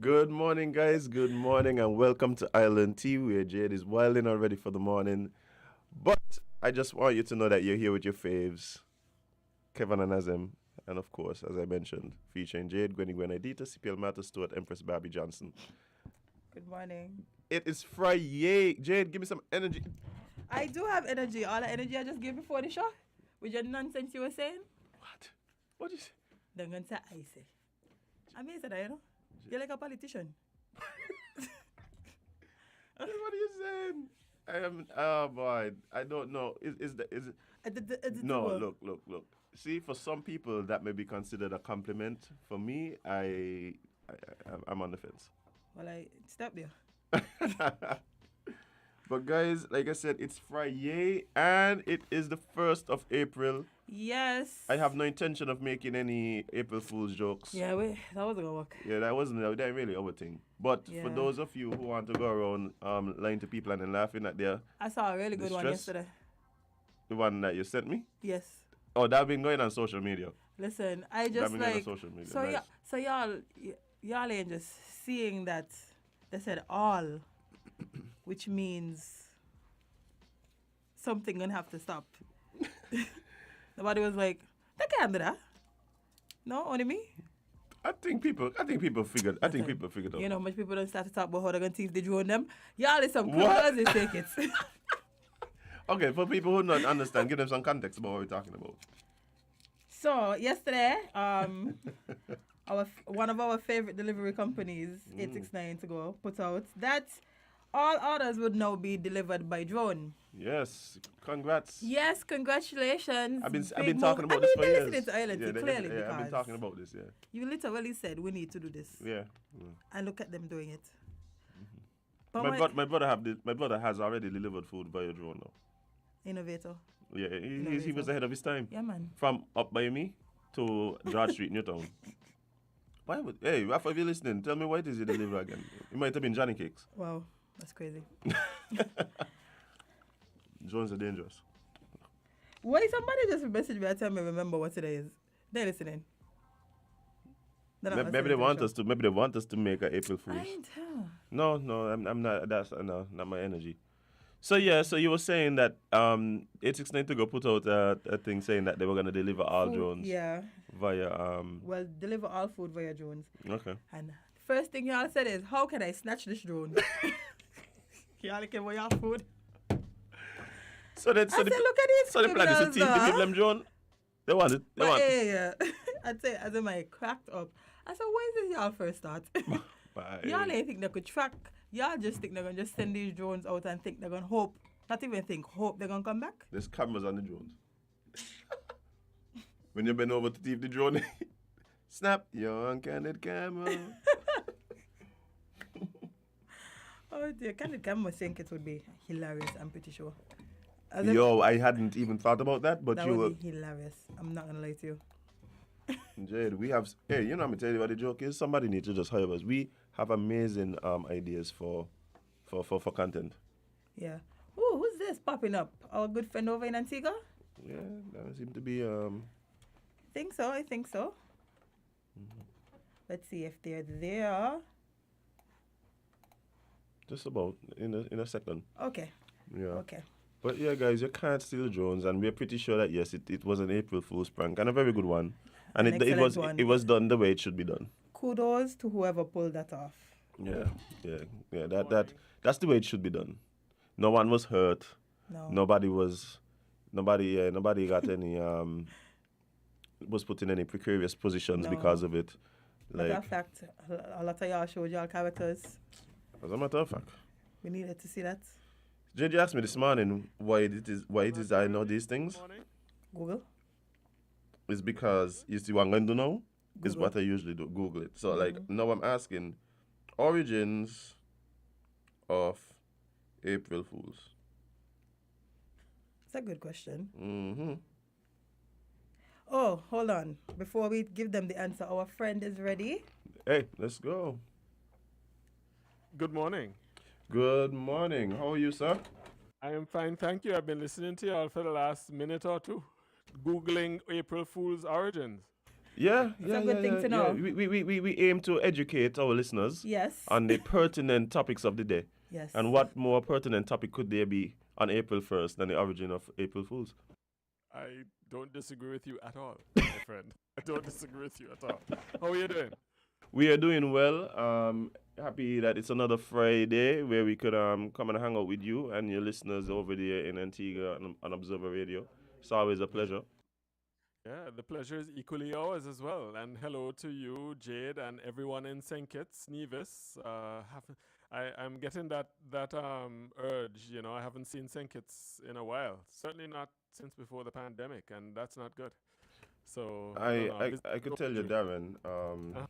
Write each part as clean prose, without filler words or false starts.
Good morning, guys. Good morning, and welcome to Island Tea, where Jade is wilding already for the morning. But I just want you to know that you're here with your faves, Kevin and Azem, and of course, as I mentioned, featuring Jade, Gwenny Gwen, Adita, CPL Matter, Stewart, Empress Barbie Johnson. Good morning. It is Friday. Jade, give me some energy. I do have energy. All the energy I just gave before the show. With your nonsense you were saying. What? What did you say? They're going to say I say. I mean, that, you know. You're like a politician. What are you saying? I am. Oh boy, I don't know. Is it? No, look. See, for some people that may be considered a compliment. For me, I'm on the fence. Well, I stop there. But guys, like I said, it's Friday and it is the 1st of April. Yes. I have no intention of making any April Fool's jokes. Yeah, wait, that wasn't gonna work. Yeah, that ain't really our thing. But for Yeah. those of you who want to go around lying to people and then laughing at their I saw a really good one stress? yesterday. the one that you sent me. Yes. Oh, that been going on social media. Listen, I That just been going on like social media. so nice. y'all ain't just seeing that they said all, which means something gonna have to stop. Nobody was like, they can't do that. No, only me. I think people figured. I think people figured out. You know, much people don't start to talk about how they're gonna teeth the drone them. Y'all is some What? crazy tickets. Okay, for people who don't understand, give them some context about what we're talking about. So yesterday, one of our favorite delivery companies, 869 to go, put out that all orders would now be delivered by drone. Yes, congrats. Yes, congratulations. I've been Big talking move. about this for years. Listening to Island Tea, clearly I've been because talking about this. Yeah, you literally said we need to do this, yeah. and look at them doing it. Mm-hmm. My brother has already delivered food via drone now. Innovator. Yeah, he was ahead of his time. Yeah, man. From up by me to George Street, Newtown. Hey, Rafa, if you're listening, tell me why it is you deliver again. It might have been Johnny Cakes. Wow, that's crazy. Drones are dangerous. Why somebody just messaged me and tell me remember what today is? They're listening. Maybe they want us to. Maybe they want us to make an April Fool's. I ain't tell. No, I'm not. That's no, not my energy. So yeah, so you were saying that 869 to go put out a thing saying that they were gonna deliver all Food, drones yeah. via Well, deliver all food via drones. Okay. And first thing y'all said is, how can I snatch this drone? Y'all came with y'all food. So that I said, look at these so the plan is to criminals, team to give them drone. They want it. They But want. yeah. I'd say, as in my cracked up. I said, why is this y'all first start? Bye. Y'all ain't think they could track. Y'all just think they're going to just send these drones out and think they're going to hope. Not even think, hope they're going to come back. There's cameras on the drones. When you bend over to thief the drone, snap your uncandid camera. Oh dear, Candid Camera think it would be hilarious, I'm pretty sure. Yo, I hadn't even thought about that, but that you were. would be hilarious. I'm not going to lie to you. Jade, we have. Hey, you know, I'm gonna tell you what the joke is. Somebody needs to just hire us. We have amazing ideas for content. Yeah. Ooh, who's this popping up? Our good friend over in Antigua? Yeah, that seems to be I think so. Let's see if they're there. just about in a second. Okay. Yeah. Okay. But yeah, guys, you can't steal drones, and we're pretty sure that yes, it was an April Fool's prank and a very good one, and An excellent one. it was done the way it should be done. Kudos to whoever pulled that off. Yeah. That's the way it should be done. No one was hurt. No. Nobody got any was put in any precarious positions No. because of it. Matter of fact, a lot of y'all showed y'all characters. As a matter of fact. We needed to see that. JJ asked me this morning why it is I know these things. Google. It's because you see what I'm going to do now is Google. what I usually do. Google it. So like now I'm asking origins of April Fools. It's a good question. Mm-hmm. Oh, hold on. Before we give them the answer, our friend is ready. Hey, let's go. Good morning. Good morning. How are you, sir? I am fine, thank you. I've been listening to you all for the last minute or two, Googling April Fool's origins. Yeah, It's yeah, a yeah, good thing yeah, to yeah. know. We aim to educate our listeners Yes. on the pertinent topics of the day. Yes. And what more pertinent topic could there be on April 1st than the origin of April Fools? I don't disagree with you at all, my friend. I don't disagree with you at all. How are you doing? We are doing well. Happy that it's another Friday where we could come and hang out with you and your listeners over there in Antigua on Observer Radio. It's always a pleasure. Yeah, the pleasure is equally ours as well. And hello to you, Jade, and everyone in St. Kitts, Nevis. I'm getting that urge. I haven't seen St. Kitts in a while. Certainly not since before the pandemic, and that's not good. So I don't I, know. I, Visit I could tell you, overdue. Darren. Uh,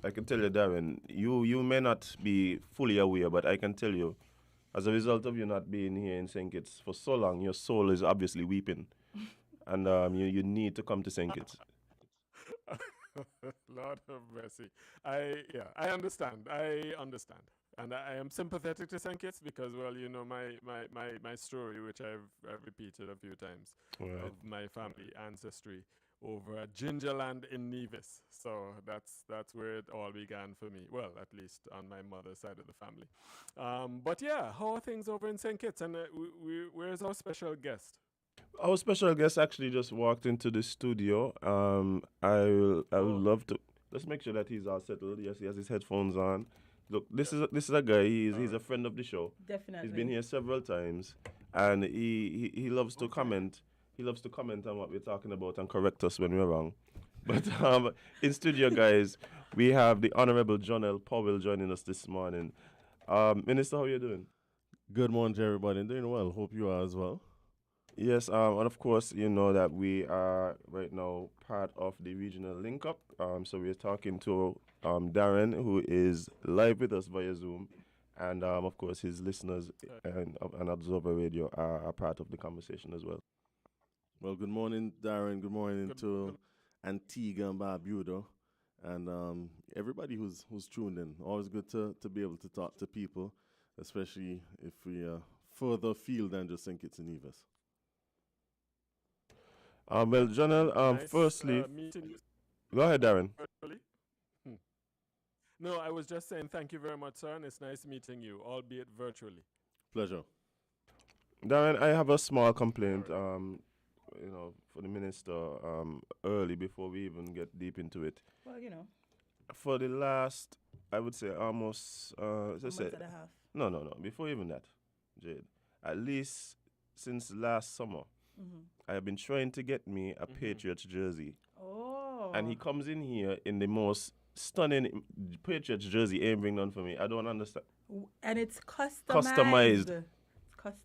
I can tell you, Darren. You may not be fully aware, but I can tell you, as a result of you not being here in Saint Kitts for so long, your soul is obviously weeping, and you need to come to Saint Kitts. Lord have mercy. I understand. I understand. And I am sympathetic to St. Kitts because, well, my story, which I've repeated a few times, Right. of my family ancestry over at Gingerland in Nevis. So that's where it all began for me. Well, at least on my mother's side of the family. But yeah, how are things over in St. Kitts? And where's our special guest? Our special guest actually just walked into the studio. I would Oh, love to. Let's make sure that he's all settled. Yes, he has his headphones on. Look, this is a guy. all He's a right. friend of the show. He's been Definitely. here several times, and he loves to Okay. comment. He loves to comment on what we're talking about and correct us when we're wrong. But in studio, guys, we have the Honorable John L. Powell joining us this morning. Minister, how you doing? Good morning to everybody. Doing well. Hope you are as well. Yes, and of course, you know that we are right now part of the regional link up. So we're talking to Darren, who is live with us via Zoom, and of course, his listeners and Observer Radio are part of the conversation as well. Well, good morning, Darren. Good morning Good. to Antigua and Barbuda, and everybody who's tuned in. Always good to be able to talk to people, especially if we further afield than just think it's in Nevis. Well, Janelle, Nice firstly, meeting you go ahead, Darren. virtually. Hmm. No, I was just saying thank you very much, sir, and it's nice meeting you, albeit virtually. Pleasure. Darren, I have a small All complaint, right. for the minister, early before we even get deep into it. Well, For the last, I would say almost, a let's say, month and a half. no, before even that, Jade, at least since last summer, Mm-hmm. I have been trying to get me a Mhm. Patriots jersey, Oh. and he comes in here in the most stunning Patriots jersey, ain't bring none for me. I don't understand. And it's Customized. customized.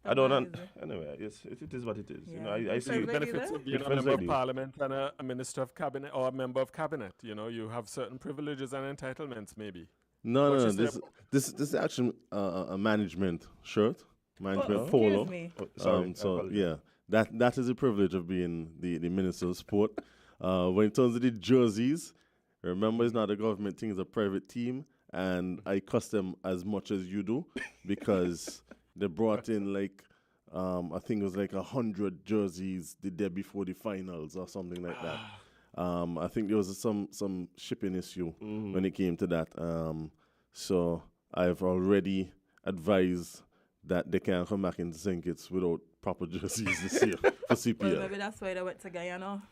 I don't. Customized. Anyway, it is what it is. You know, Yeah. I It See see the feels like benefits either. of being it a feels member like of you. parliament and a minister of cabinet or a member of cabinet. You have certain privileges and entitlements, maybe. No, What no, you no. say This is actually a management shirt, Oh, management Oh. excuse polo. me. Oh, sorry, I So apologize. yeah, that is a privilege of being the minister of sport. When it comes to the jerseys, remember it's not a government thing; it's a private team, and I custom as much as you do because they brought in like I think it was like 100 jerseys the day before the finals or something like that. I think there was some shipping issue when it came to that. So I've already advised that they can't come back into St. Kitts without proper jerseys this year for Well, CPL. maybe that's why they went to Guyana.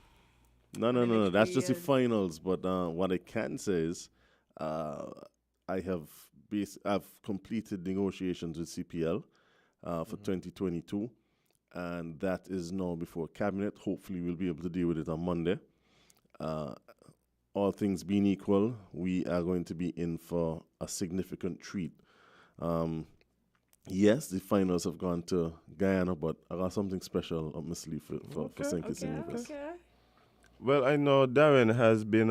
No, for no, the no, no. next That's 3 just the years. finals. But what I can say is, I have I've completed negotiations with CPL for 2022, and that is now before cabinet. Hopefully, we'll be able to deal with it on Monday. Uh, all things being equal, we are going to be in for a significant treat. Um, yes, the finals have gone to Guyana, but I got something special up my sleeve for Okay, St. Kitts and Okay, Nevis. okay. Well, I know Darren has been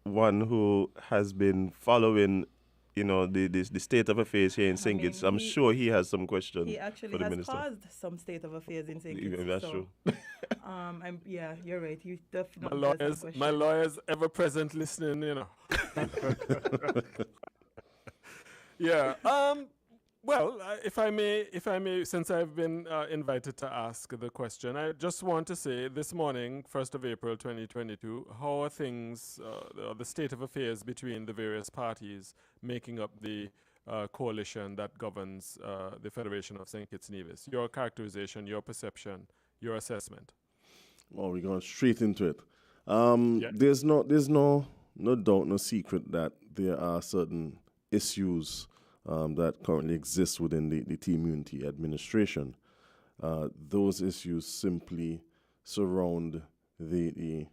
one who has been following, the state of affairs here in I St. mean, Kitts. I'm sure he has some questions He for actually the has minister. caused some state of affairs in St. Yeah, Kitts. that's So, true. you're right. You My definitely has some lawyers, questions. my lawyers, ever present listening. Yeah. Well, if I may, since I've been invited to ask the question, I just want to say this morning, 1st of April 2022, how are things, the state of affairs between the various parties making up the coalition that governs the Federation of St. Kitts Nevis? Your characterization, your perception, your assessment. Well, we're going straight into it. Yeah. There's no doubt, no secret that there are certain issues that currently exist within the Team Unity administration. Those issues simply surround the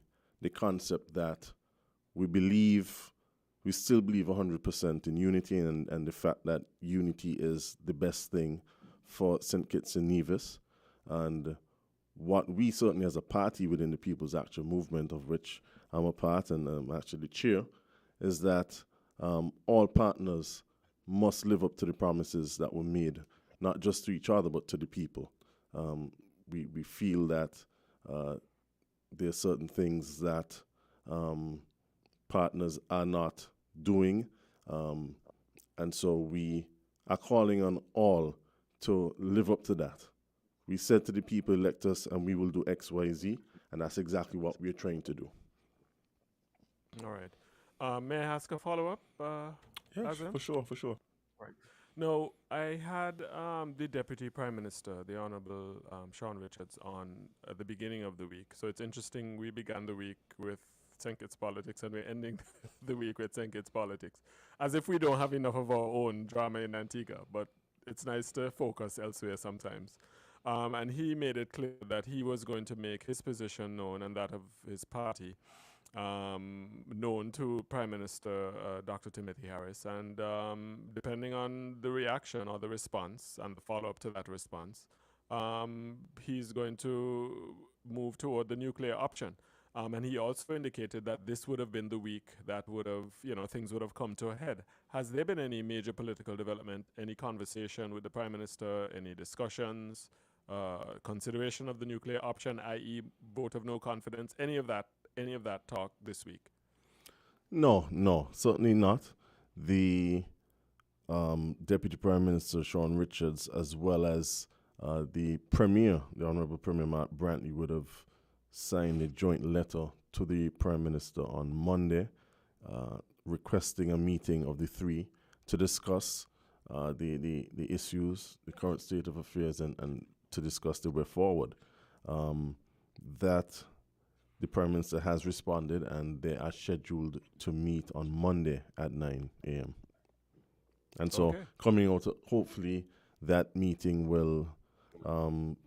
concept that we still believe 100% in unity, and the fact that unity is the best thing for St. Kitts and Nevis. And what we certainly as a party within the People's Action Movement, of which I'm a part and I'm actually the chair, is that all partners must live up to the promises that were made, not just to each other, but to the people. We feel that there are certain things that partners are not doing, and so we are calling on all to live up to that. We said to the people, elect us, and we will do X, Y, Z, and that's exactly what we're trying to do. All right. May I ask a follow-up? Yeah, Azim? for sure. No, I had the Deputy Prime Minister, the Honorable Sean Richards, on at the beginning of the week. So it's interesting, we began the week with St. Kitts politics and we're ending the week with St. Kitts politics. As if we don't have enough of our own drama in Antigua, but it's nice to focus elsewhere sometimes. And he made it clear that he was going to make his position known and that of his party known to Prime Minister Dr. Timothy Harris. And depending on the reaction or the response and the follow-up to that response, he's going to move toward the nuclear option. And he also indicated that this would have been the week that would have, things would have come to a head. Has there been any major political development, any conversation with the Prime Minister, any discussions, consideration of the nuclear option, i.e. vote of no confidence, any of that talk this week? No, certainly not. The Deputy Prime Minister, Sean Richards, as well as the Premier, the Honorable Premier Mark Brantley, would have signed a joint letter to the Prime Minister on Monday requesting a meeting of the three to discuss the issues, the current state of affairs, and to discuss the way forward. That the Prime Minister has responded, and they are scheduled to meet on Monday at 9 a.m. And so, coming out, hopefully, that meeting will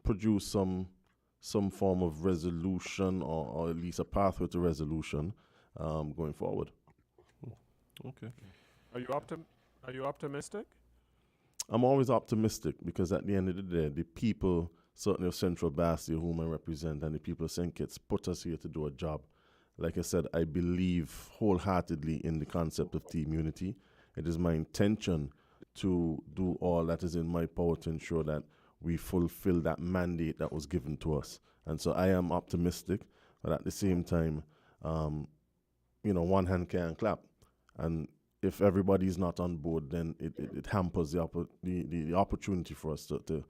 produce some form of resolution, or at least a pathway to resolution going forward. Okay. Are you optimistic? I'm always optimistic because at the end of the day, the people, certainly of Central Bastia, whom I represent, and the people of St. Kitts put us here to do a job. Like I said, I believe wholeheartedly in the concept of team unity. It is my intention to do all that is in my power to ensure that we fulfill that mandate that was given to us. And so I am optimistic, but at the same time, one hand can't clap. And if everybody's not on board, then it hampers the opportunity for us to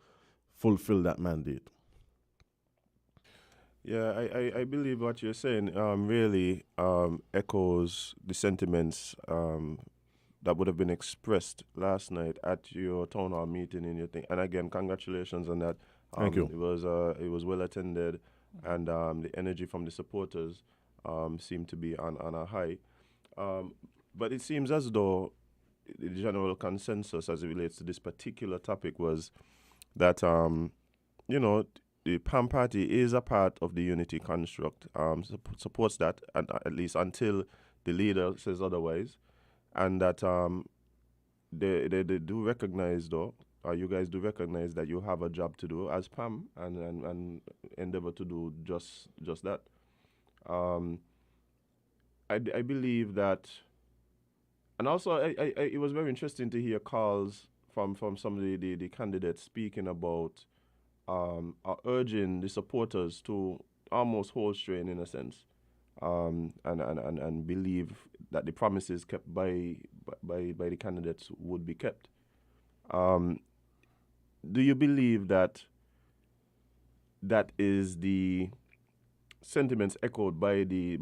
fulfill that mandate. Yeah, I believe what you're saying really echoes the sentiments that would have been expressed last night at your town hall meeting in your thing. And again, congratulations on that. Thank you. It was well attended, and the energy from the supporters seemed to be on a high. But it seems as though the general consensus as it relates to this particular topic was that the PAM party is a part of the unity construct, supports that, and at least until the leader says otherwise, and that they do recognize, though, you guys do recognize that you have a job to do as PAM and endeavor to do just that. I believe that, and also it was very interesting to hear calls from some of the candidates speaking about are urging the supporters to almost hold strain in a sense, and believe that the promises kept by the candidates would be kept. Um, do you believe that that is the sentiments echoed by the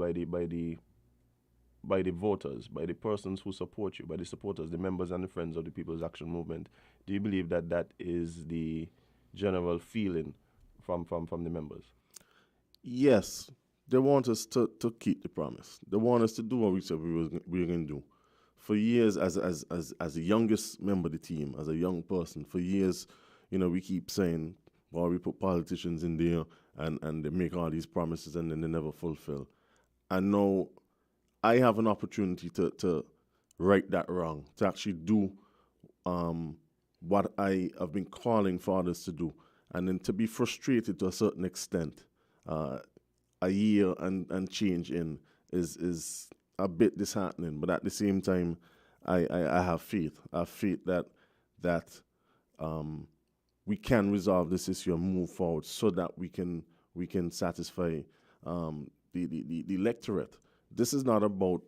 voters, by the persons who support you, by the supporters, the members and the friends of the People's Action Movement? Do you believe that that is the general feeling from the members? Yes, they want us to keep the promise. They want us to do what we said we were going to do. For years, as the youngest member of the team, as a young person, for years, we keep saying, well, we put politicians in there and they make all these promises and then they never fulfill. And now I have an opportunity to right that wrong, to actually do what I have been calling for others to do, and then to be frustrated to a certain extent. A year and change in is a bit disheartening, but at the same time, I have faith. I have faith that we can resolve this issue and move forward so that we can satisfy the electorate. This is not about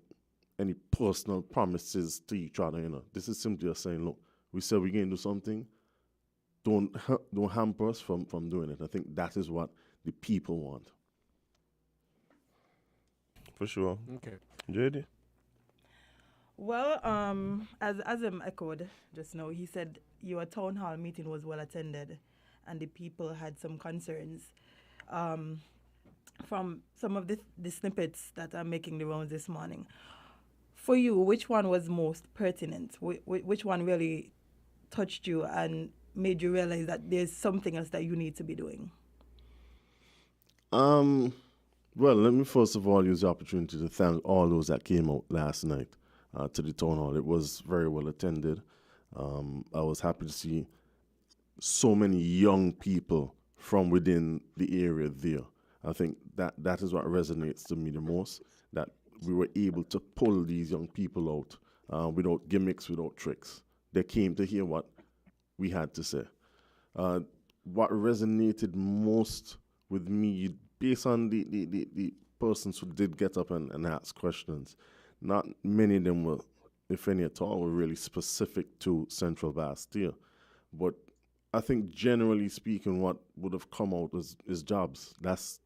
any personal promises to each other. This is simply just saying, look, we said we're going to do something. Don't hamper us from doing it. I think that is what the people want. For sure. Okay. JD? Well, as him echoed just now, he said your town hall meeting was well attended, and the people had some concerns. From some of the snippets that are making the rounds this morning, for you, which one was most pertinent? Which one really touched you and made you realize that there's something else that you need to be doing? Well, let me first of all use the opportunity to thank all those that came out last night to the town hall. It was very well attended. I was happy to see so many young people from within the area there. I think that is what resonates to me the most, that we were able to pull these young people out without gimmicks, without tricks. They came to hear what we had to say. What resonated most with me, based on the persons who did get up and ask questions, not many of them were, if any at all, were really specific to Central Bastille. But I think generally speaking, what would have come out is jobs. That's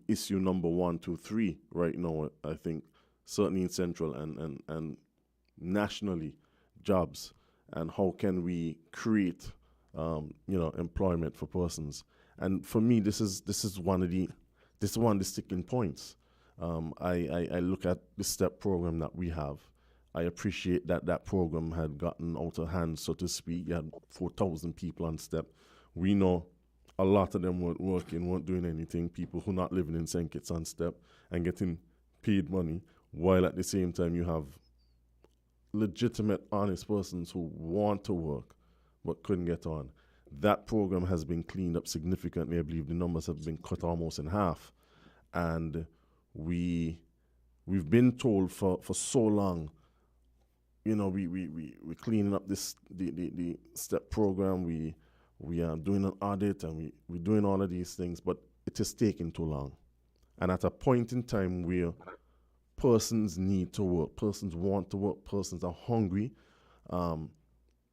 issue number 1, 2, 3 right now. I think certainly in Central and nationally, jobs, and how can we create employment for persons. And for me, this is one of the sticking points. I look at the STEP program that we have. I appreciate that program had gotten out of hand, so to speak. You had 4,000 people on STEP. We know a lot of them weren't working, weren't doing anything. People who not living in St. Kitts on STEP and getting paid money, while at the same time you have legitimate, honest persons who want to work but couldn't get on. That program has been cleaned up significantly. I believe the numbers have been cut almost in half. And we've been told for so long, we're cleaning up the STEP program. We are doing an audit and we're doing all of these things, but it is taking too long. And at a point in time where persons need to work, persons want to work, persons are hungry,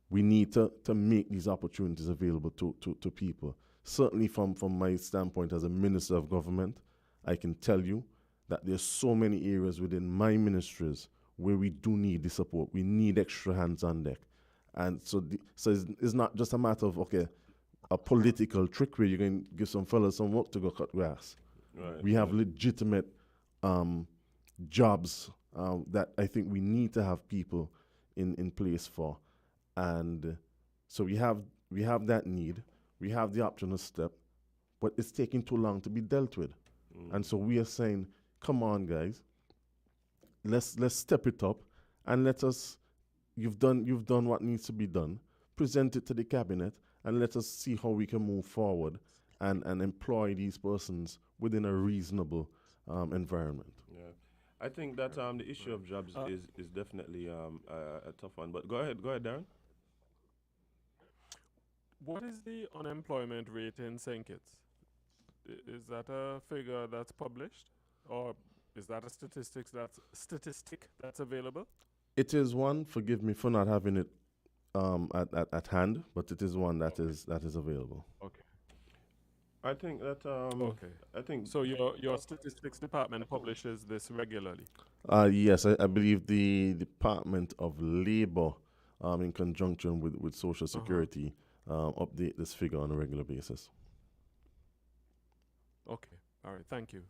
we need to make these opportunities available to people. Certainly from my standpoint as a minister of government, I can tell you that there's so many areas within my ministries where we do need the support. We need extra hands on deck. And so it's not just a matter of, a political trick where you're going to give some fellas some work to go cut grass. Right. We have legitimate jobs that I think we need to have people in place for. And so we have that need. We have the option of STEP, but it's taking too long to be dealt with. And so we are saying, come on, guys, let's step it up and you've done what needs to be done. Present it to the cabinet and let us see how we can move forward and employ these persons within a reasonable environment. Yeah. I think that the issue of jobs is definitely a tough one. But go ahead, Darren. What is the unemployment rate in St. Kitts? Is that a figure that's published, or is that a statistic that's available? It is one. Forgive me for not having it at hand, but it is one that is available. Okay. I think that Okay. I think So your statistics department publishes this regularly. Yes, I believe the Department of Labor, in conjunction with Social Uh-huh. Security, update this figure on a regular basis. Okay. All right. Thank you.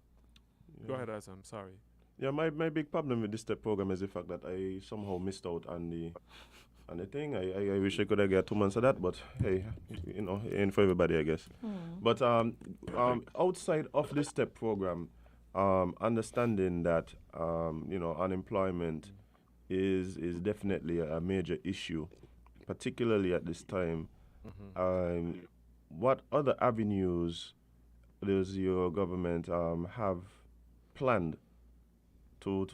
Go yeah. ahead, Azam. Sorry. Yeah, my big problem with this step program is the fact that I somehow missed out on the thing. I wish I could have got 2 months of that, but hey, it ain't for everybody, I guess. But outside of this step program, understanding that unemployment is definitely a major issue, particularly at this time. Mm-hmm. What other avenues does your government have planned to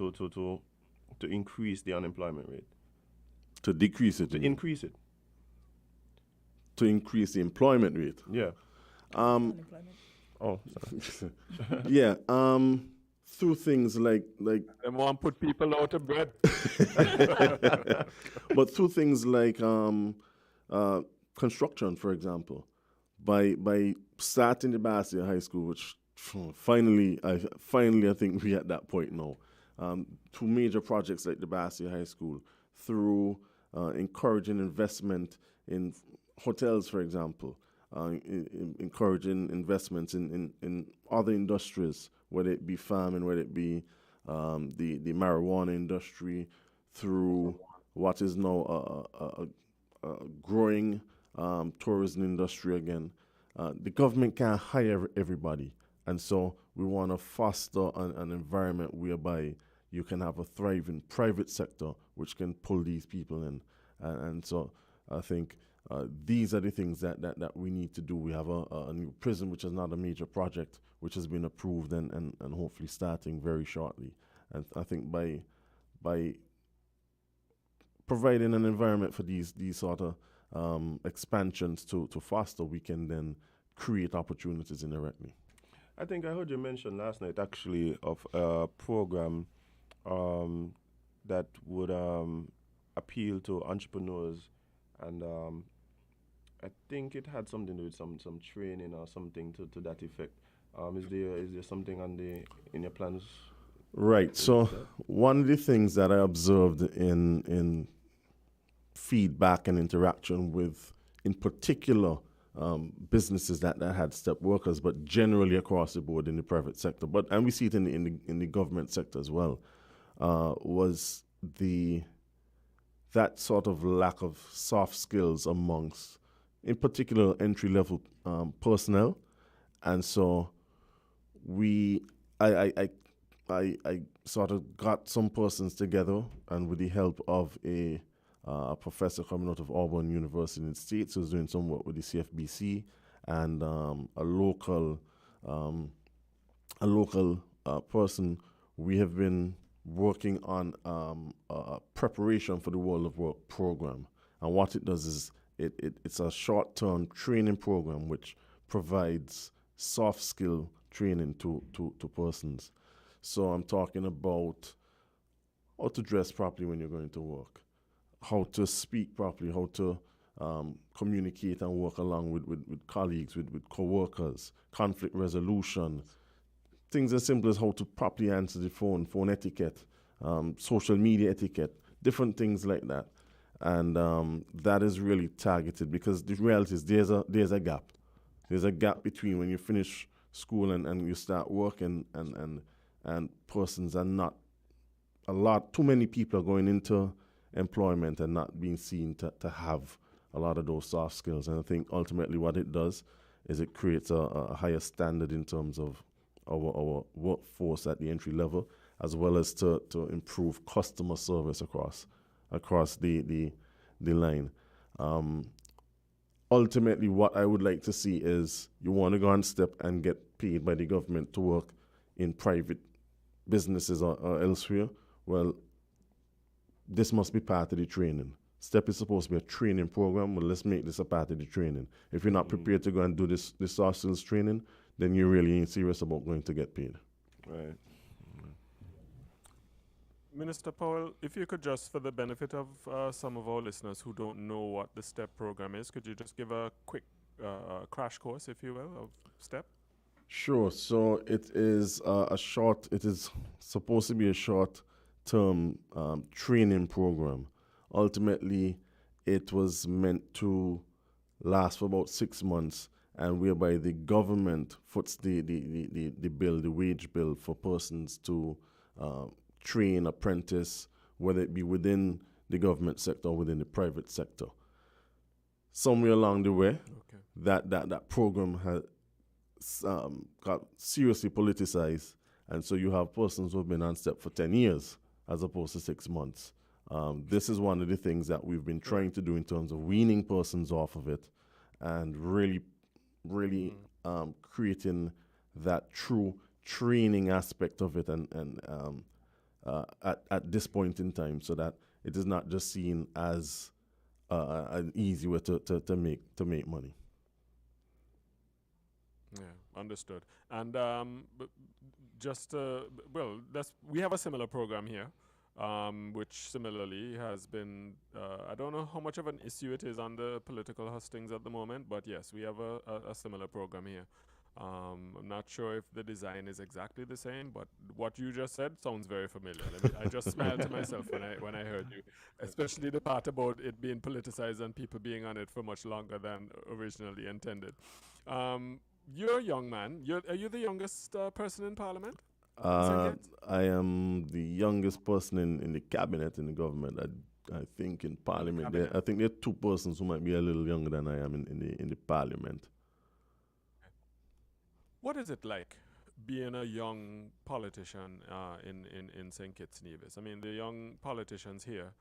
increase the unemployment rate? To decrease it, To you mean? increase it. To increase the employment rate. Yeah. Unemployment. Oh, Yeah. Through things like Them want put people out of bread. but through things like construction, for example, by starting the Basia High School, which finally I think we're at that point now. Through major projects like the Basia High School, through encouraging investment in hotels, for example, encouraging investments in other industries, whether it be farming, whether it be the marijuana industry, through what is now a growing tourism industry again. The government can't hire everybody, and so we want to foster an environment whereby you can have a thriving private sector which can pull these people in. And so I think these are the things that we need to do. We have a new prison, which is not a major project, which has been approved and hopefully starting very shortly. And I think by providing an environment for these sort of expansions to foster, we can then create opportunities indirectly. I think I heard you mention last night actually of a program that would appeal to entrepreneurs, and I think it had something to do with some training or something to that effect. Is there something in your plans? Right. So one of the things that I observed in feedback and interaction with, in particular, businesses that had step workers, but generally across the board in the private sector, and we see it in the government sector as well, was that sort of lack of soft skills amongst, in particular, entry level personnel, and so I sort of got some persons together, and with the help of a professor coming out of Auburn University in the States who's doing some work with the CFBC, and a local person, we have been working on a preparation for the World of Work program. And what it does is it's a short-term training program which provides soft skill training to persons. So I'm talking about how to dress properly when you're going to work, how to speak properly, how to communicate and work along with colleagues, with co-workers, conflict resolution, things as simple as how to properly answer the phone etiquette, social media etiquette, different things like that. And that is really targeted, because the reality is there's a gap. There's a gap between when you finish school and you start working, and persons are not, too many people are going into employment and not being seen to have a lot of those soft skills. And I think ultimately what it does is it creates a higher standard in terms of our workforce at the entry level, as well as to improve customer service across the line. Ultimately, what I would like to see is, you want to go on step and get paid by the government to work in private businesses or elsewhere. Well, this must be part of the training. STEP is supposed to be a training program. Well, let's make this a part of the training. If you're not prepared to go and do this soft skills training, then you really ain't serious about going to get paid. Right. Minister Powell, if you could just, for the benefit of some of our listeners who don't know what the STEP program is, could you just give a quick crash course, if you will, of STEP? Sure. So it is it is supposed to be a short term training program. Ultimately, it was meant to last for about 6 months, and whereby the government foots the bill, the wage bill for persons to uh, train, apprentice, whether it be within the government sector or within the private sector. Somewhere along the way, Okay. that program has got seriously politicized, and so you have persons who have been on step for 10 years as opposed to 6 months. This is one of the things that we've been trying to do in terms of weaning persons off of it and really creating that true training aspect of it at this point in time, so that it is not just seen as an easy way to make money. Yeah, understood. And just well, we have a similar program here, which similarly has been. I don't know how much of an issue it is on the political hustings at the moment, but yes, we have a similar program here. I'm not sure if the design is exactly the same, but what you just said sounds very familiar. I just smiled to myself when I heard you, especially the part about it being politicized and people being on it for much longer than originally intended. You're a young man. Are you the youngest person in Parliament? I am the youngest person in the cabinet in the government. I think in Parliament, I think there are two persons who might be a little younger than I am in the Parliament. What is it like being a young politician in St. Kitts Nevis? I mean, the young politicians here,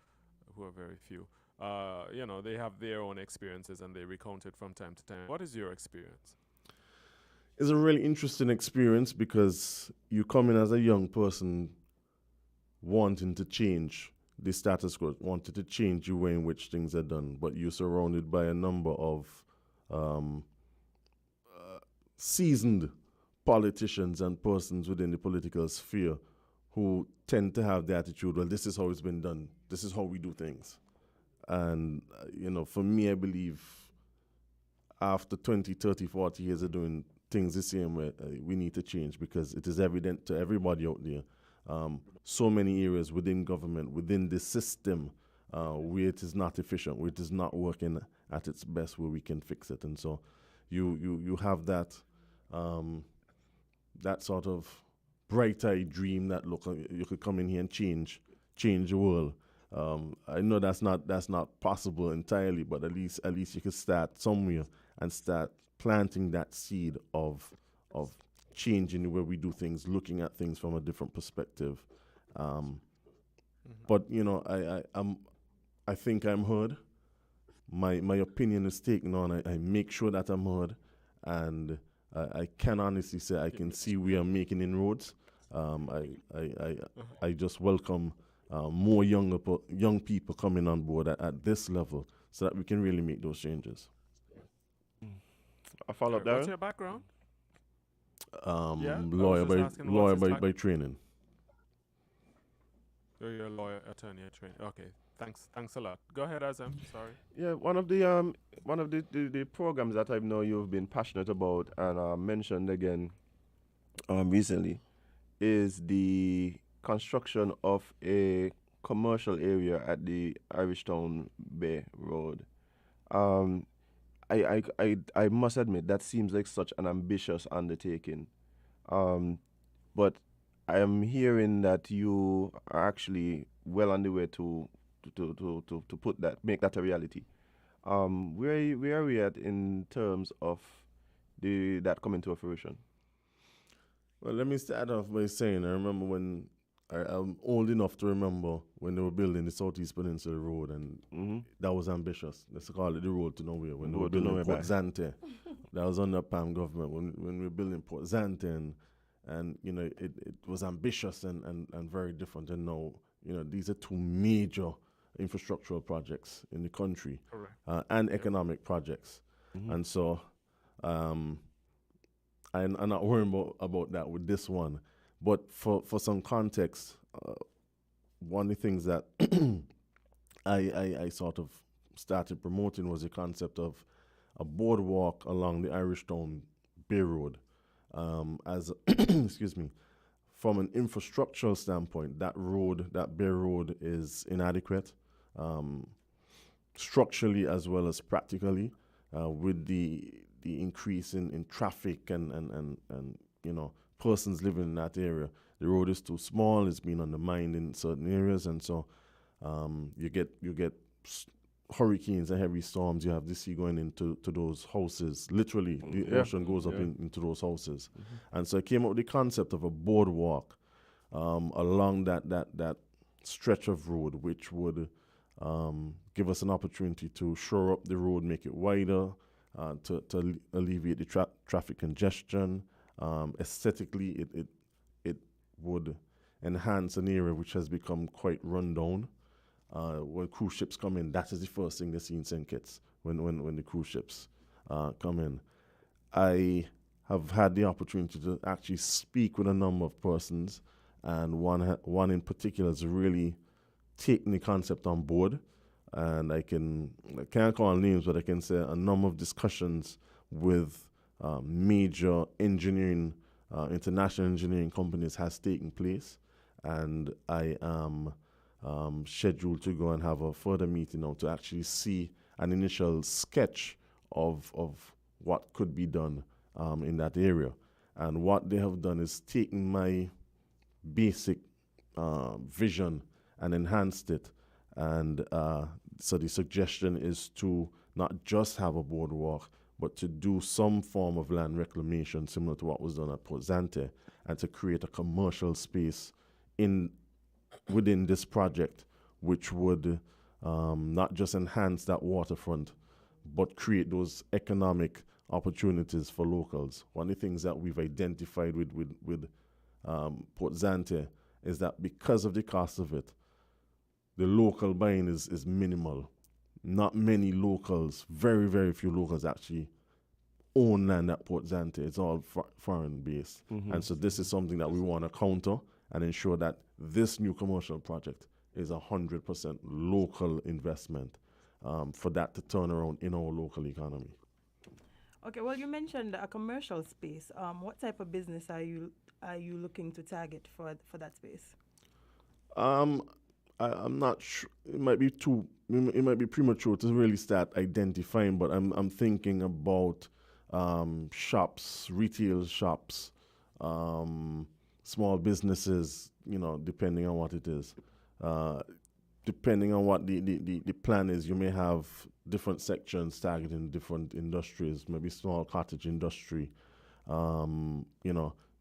who are very few, they have their own experiences and they recount it from time to time. What is your experience? It's a really interesting experience because you come in as a young person wanting to change the status quo, wanting to change the way in which things are done, but you're surrounded by a number of seasoned politicians and persons within the political sphere who tend to have the attitude, well, this is how it's been done. This is how we do things. And, for me, I believe after 20, 30, 40 years of doing things the same way, we need to change because it is evident to everybody out there. So many areas within government, within the system, where it is not efficient, where it is not working at its best, where we can fix it. And so you have that that sort of bright-eyed dream that look, you could come in here and change the world. I know that's not possible entirely, but at least you could start somewhere and start planting that seed of changing the way we do things, looking at things from a different perspective. But I think I'm heard. My opinion is taken on. I make sure that I'm heard, and I can honestly say I can see we are making inroads. I just welcome more young people coming on board at this level, so that we can really make those changes. A follow up, What's Darren? your background? Lawyer by training. So you're a lawyer, attorney at training. Okay, thanks a lot. Go ahead, Azam. Sorry. Yeah, one of the programs that I know you've been passionate about and mentioned again recently is the construction of a commercial area at the Irishtown Bay Road. I must admit that seems like such an ambitious undertaking, but I am hearing that you are actually well on the way to make that a reality. Where are we at in terms of that coming to fruition? Well, let me start off by saying I remember when I'm old enough to remember when they were building the Southeast Peninsula Road, and that was ambitious. Let's call it the road to nowhere. When they were building Port Zante, that was under Palm government. When we were building Port Zante, and it was ambitious and very different. And now these are two major infrastructural projects in the country, and economic projects, and so I'm not worrying about that with this one. But for some context, one of the things that I sort of started promoting was the concept of a boardwalk along the Irish Town Bay Road. As excuse me, from an infrastructural standpoint, that road, that Bay Road, is inadequate, um, structurally as well as practically, with the increase in traffic and persons living in that area. The road is too small. It's been undermined in certain areas, and so you get hurricanes and heavy storms. You have the sea going into those houses. Literally, the ocean goes up into those houses, and so I came up with the concept of a boardwalk along that stretch of road, which would give us an opportunity to shore up the road, make it wider, to alleviate the traffic congestion. Aesthetically, it would enhance an area which has become quite run down. When cruise ships come in, that is the first thing they see in St. Kitts when the cruise ships come in. I have had the opportunity to actually speak with a number of persons, and one in particular has really taken the concept on board. And I can't call names, but I can say a number of discussions with major engineering, international engineering companies has taken place, and I am scheduled to go and have a further meeting now to actually see an initial sketch of what could be done in that area. And what they have done is taken my basic vision and enhanced it. And so the suggestion is to not just have a boardwalk, but to do some form of land reclamation similar to what was done at Port Zante, and to create a commercial space within this project, which would not just enhance that waterfront, but create those economic opportunities for locals. One of the things that we've identified with Port Zante is that because of the cost of it, the local buying is minimal. Not many locals, very, very few locals actually own land at Port Zante. It's all foreign based. And so this is something that we want to counter and ensure that this new commercial project is 100% local investment for that to turn around in our local economy. Okay, well, you mentioned a commercial space. What type of business are you looking to target for that space? I'm not sure. It might be premature to really start identifying, but I'm thinking about shops, retail shops, small businesses. Depending on what it is, depending on what the plan is, you may have different sections targeting different industries. Maybe small cottage industry. You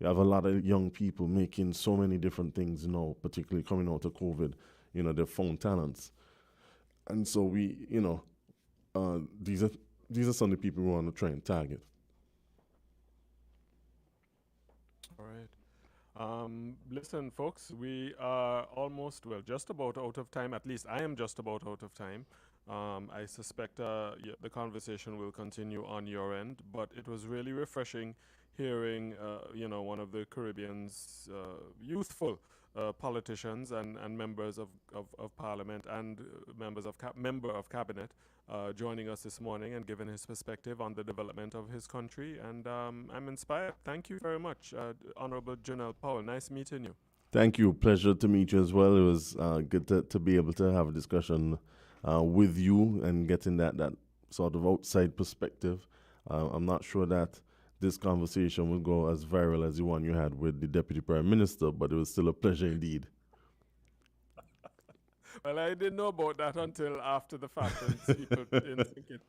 have a lot of young people making so many different things now, particularly coming out of COVID. They've found talents. And so these are some of the people we want to try and target. All right. Listen, folks, we are almost, just about out of time. At least I am just about out of time. I suspect the conversation will continue on your end, but it was really refreshing hearing, one of the Caribbean's youthful politicians and members of parliament and member of cabinet joining us this morning and giving his perspective on the development of his country. And I'm inspired. Thank you very much, Honorable Janelle Powell. Nice meeting you. Thank you. Pleasure to meet you as well. It was good to be able to have a discussion with you and getting that sort of outside perspective. I'm not sure that this conversation will go as viral as the one you had with the Deputy Prime Minister, but it was still a pleasure indeed. Well, I didn't know about that until after the fact. And people didn't think it.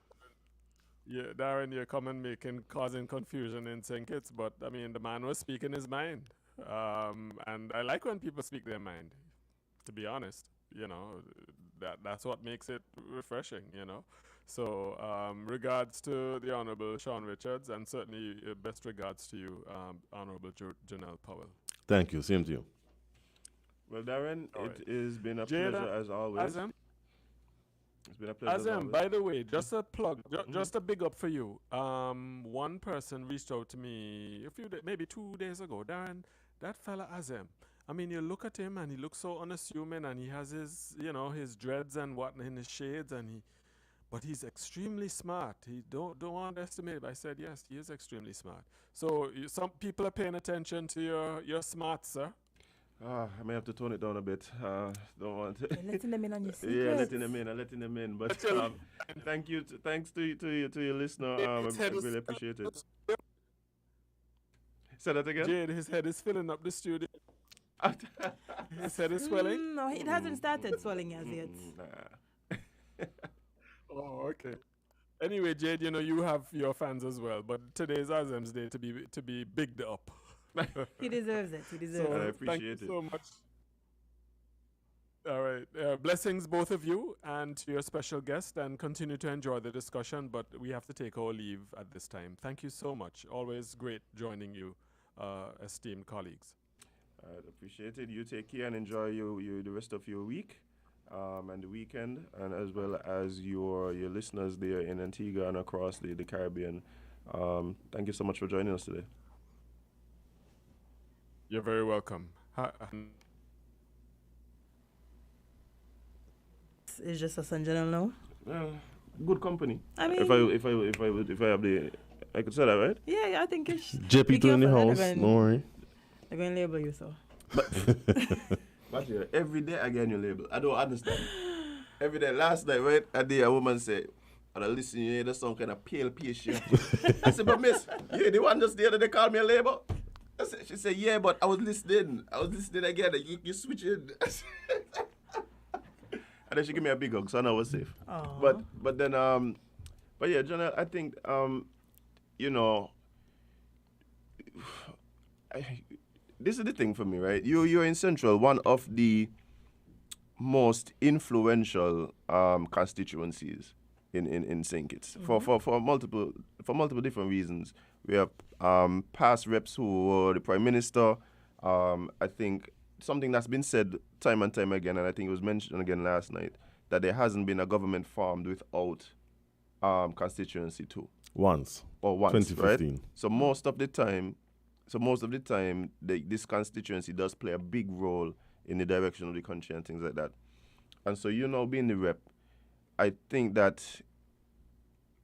Yeah, Darren, you're causing confusion in St. Kitts, but I mean, the man was speaking his mind. And I like when people speak their mind, to be honest. That's what makes it refreshing, So, regards to the Honorable Sean Richards, and certainly best regards to you, Honorable Janelle Powell. Thank you. Same to you. Well, Darren, All it right. has been a Jada, pleasure as always. It's been a pleasure as always. By the way, just a plug, just a big up for you. One person reached out to me maybe 2 days ago. Darren, that fella Azem, I mean, you look at him and he looks so unassuming, and he has his, his dreads and whatnot in his shades, but he's extremely smart. He don't underestimate it. I said yes, he is extremely smart. So some people are paying attention to your smarts, sir. I may have to tone it down a bit. Don't want to. You're letting them in on your Yeah, secrets. letting them in. But thanks to your listener. I really appreciate it. Say that again. Jade, his head is filling up the studio. His head is swelling. No, it hasn't started swelling as yet. Nah. Oh, okay. Anyway, Jade, you have your fans as well, but today's Azem's day to be bigged up. He deserves it. He deserves So I it. appreciate thank you it. so much. All right. Blessings, both of you, and to your special guest, and continue to enjoy the discussion. But we have to take our leave at this time. Thank you so much. Always great joining you, esteemed colleagues. I appreciate it. You take care and enjoy the rest of your week, and the weekend, and as well as your listeners there in Antigua and across the Caribbean. Thank you so much for joining us today. You're very welcome. It's just us in general now. Good company. I mean, If I have the, I could say that, right? yeah, I think it's. JP2 in the house. They're Don't worry. going to label you so. But yeah, every day I get a new label. I don't understand. Every day. Last night, right? A woman said, "And I listen, you hear the song kind of pale patient." I said, "But miss, you the one just the other day called me a label." She said, "Yeah, but I was listening. Again. You switch it." And then she gave me a big hug, so I know I was safe. Aww. But then but yeah, John, I think this is the thing for me, right? You're in Central, one of the most influential constituencies in St. Kitts for multiple different reasons. We have past reps who were the Prime Minister. I think something that's been said time and time again, and I think it was mentioned again last night, that there hasn't been a government formed without constituency two. Once. 2015. Right? So most of the time, this constituency does play a big role in the direction of the country and things like that. And so being the rep, I think that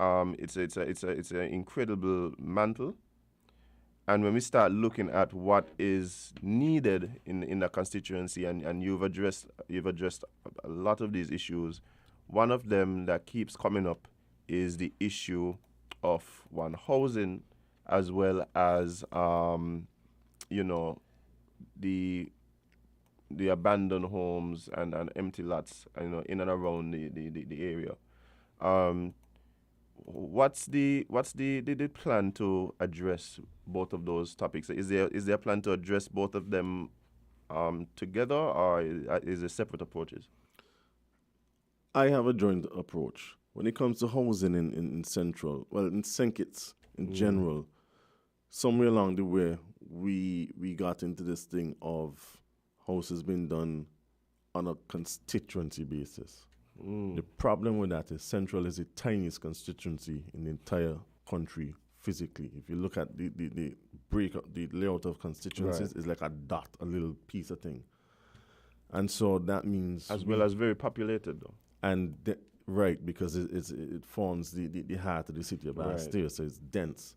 it's an incredible mantle. And when we start looking at what is needed in the constituency, and you've addressed a lot of these issues, one of them that keeps coming up is the issue of housing, as well as the abandoned homes and empty lots, in and around the area. What's the plan to address both of those topics? Is there a plan to address both of them together, or is there separate approaches? I have a joint approach. When it comes to housing in Central, well, in St. Kitts in general, somewhere along the way, we got into this thing of houses being done on a constituency basis. The problem with that is Central is the tiniest constituency in the entire country physically. If you look at the breakup, the layout of constituencies, is like a dot, a little piece of thing. And so that means... As well as very populated, though. And right, because it forms the heart of the city of Bastia, so it's dense.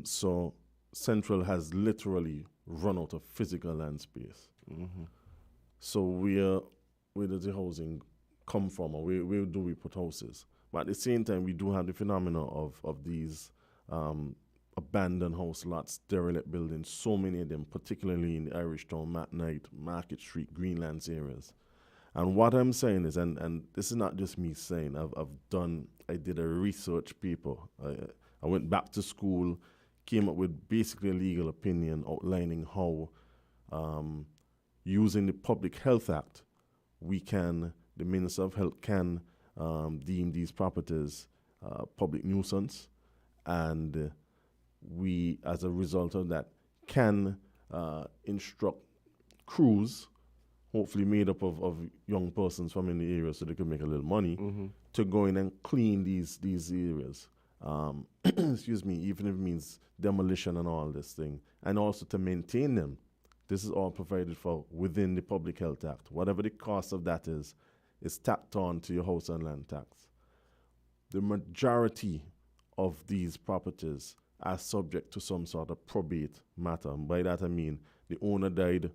So Central has literally run out of physical land space. So where does the housing come from, or where do we put houses? But at the same time, we do have the phenomena of these abandoned house lots, derelict buildings, so many of them, particularly in the Irish Town, McKnight, Market Street, Greenlands areas. And what I'm saying is, and this is not just me saying, I did a research paper. I went back to school, came up with basically a legal opinion outlining how, using the Public Health Act, the Minister of Health can deem these properties public nuisance, and we, as a result of that, can instruct crews, hopefully made up of young persons from in the area so they can make a little money, to go in and clean these areas. Excuse me, even if it means demolition and all this thing, and also to maintain them, This is all provided for within the Public Health Act. Whatever the cost of that is tacked on to your house and land tax. The majority of these properties are subject to some sort of probate matter. And by that I mean the owner died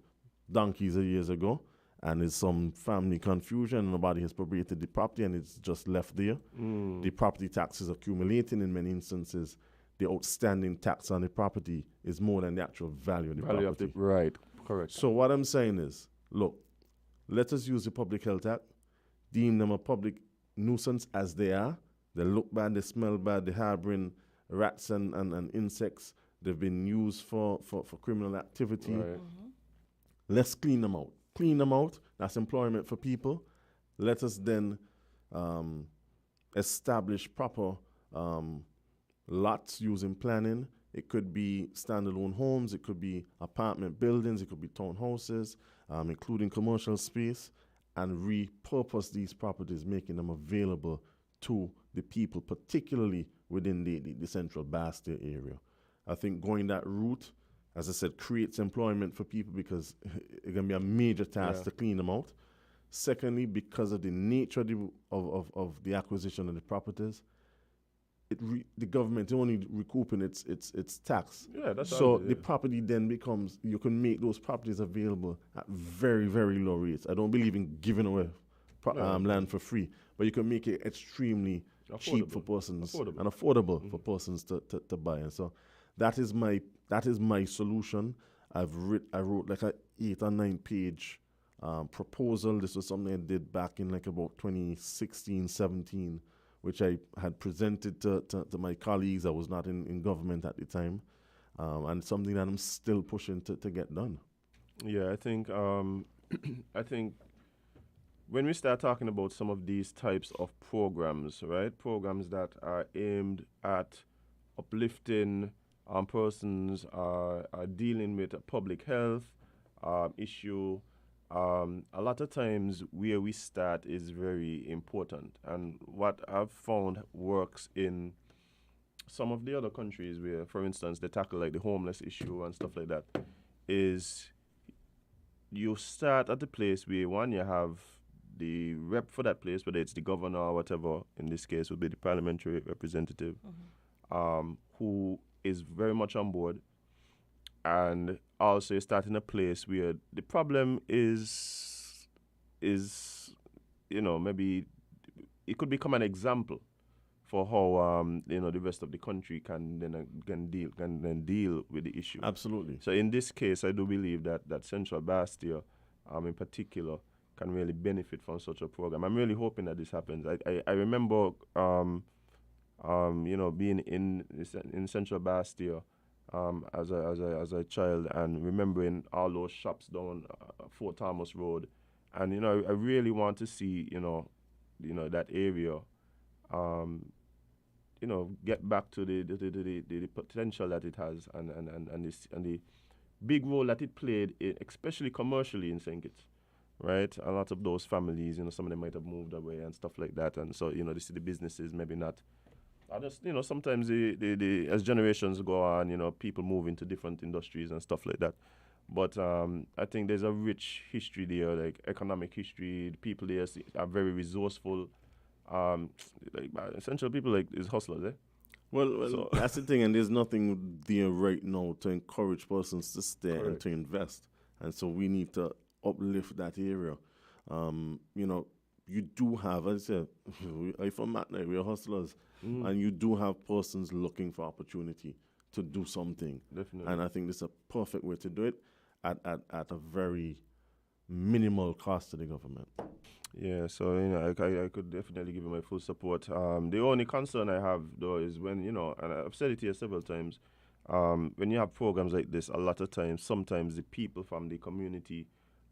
donkeys of years ago, and there's some family confusion. Nobody has probated the property, and it's just left there. The property tax is accumulating in many instances. The outstanding tax on the property is more than the actual value of the property. Right, correct. So what I'm saying is, look, let us use the Public Health Act, deem them a public nuisance as they are. They look bad, they smell bad, they're harboring rats and insects. They've been used for criminal activity. Right. Let's clean them out. Clean them out. That's employment for people. Let us then establish proper lots using planning. It could be standalone homes. It could be apartment buildings. It could be townhouses, including commercial space, and repurpose these properties, making them available to the people, particularly within the central Bastille area. I think going that route, as I said, creates employment for people because it's going to be a major task to clean them out. Secondly, because of the nature of the acquisition of the properties, the government is only recouping its tax. Yeah, that's so the property then becomes, you can make those properties available at very, very low rates. I don't believe in giving away land for free, but you can make it extremely cheap for persons and affordable for persons to buy. And so that is my solution. I wrote like a 8 or 9 page proposal. This was something I did back in like about 2016, 17, which I had presented to my colleagues. I was not in government at the time, and something that I'm still pushing to get done. Yeah, I think I think when we start talking about some of these types of programs, right? Programs that are aimed at uplifting persons are dealing with a public health issue. A lot of times where we start is very important. And what I've found works in some of the other countries where, for instance, they tackle like the homeless issue and stuff like that, is you start at the place where, one, you have the rep for that place, whether it's the governor or whatever, in this case would be the parliamentary representative, who is very much on board. And also you start in a place where the problem is maybe it could become an example for how the rest of the country can deal with the issue. Absolutely. So in this case, I do believe that Central Bastille, in particular, can really benefit from such a program. I'm really hoping that this happens. I remember being in Central Bastille as a child, and remembering all those shops down Fort Thomas Road, and I really want to see that area get back to the potential that it has, and the big role that it played, especially commercially in St. Kitts. Right, a lot of those families, some of them might have moved away and stuff like that, and so the businesses maybe not. I just sometimes the as generations go on, people move into different industries and stuff like that. But I think there's a rich history there, like economic history. The people there are very resourceful. Essential people is hustlers, eh? Well, so that's the thing, and there's nothing there right now to encourage persons to stay and to invest, and so we need to uplift that area. You do have, as I said, I'm from Matney, we're hustlers, and you do have persons looking for opportunity to do something. Definitely. And I think this is a perfect way to do it at a very minimal cost to the government. Yeah, so I could definitely give you my full support. The only concern I have though is when and I've said it here several times, when you have programs like this, a lot of times, sometimes the people from the community,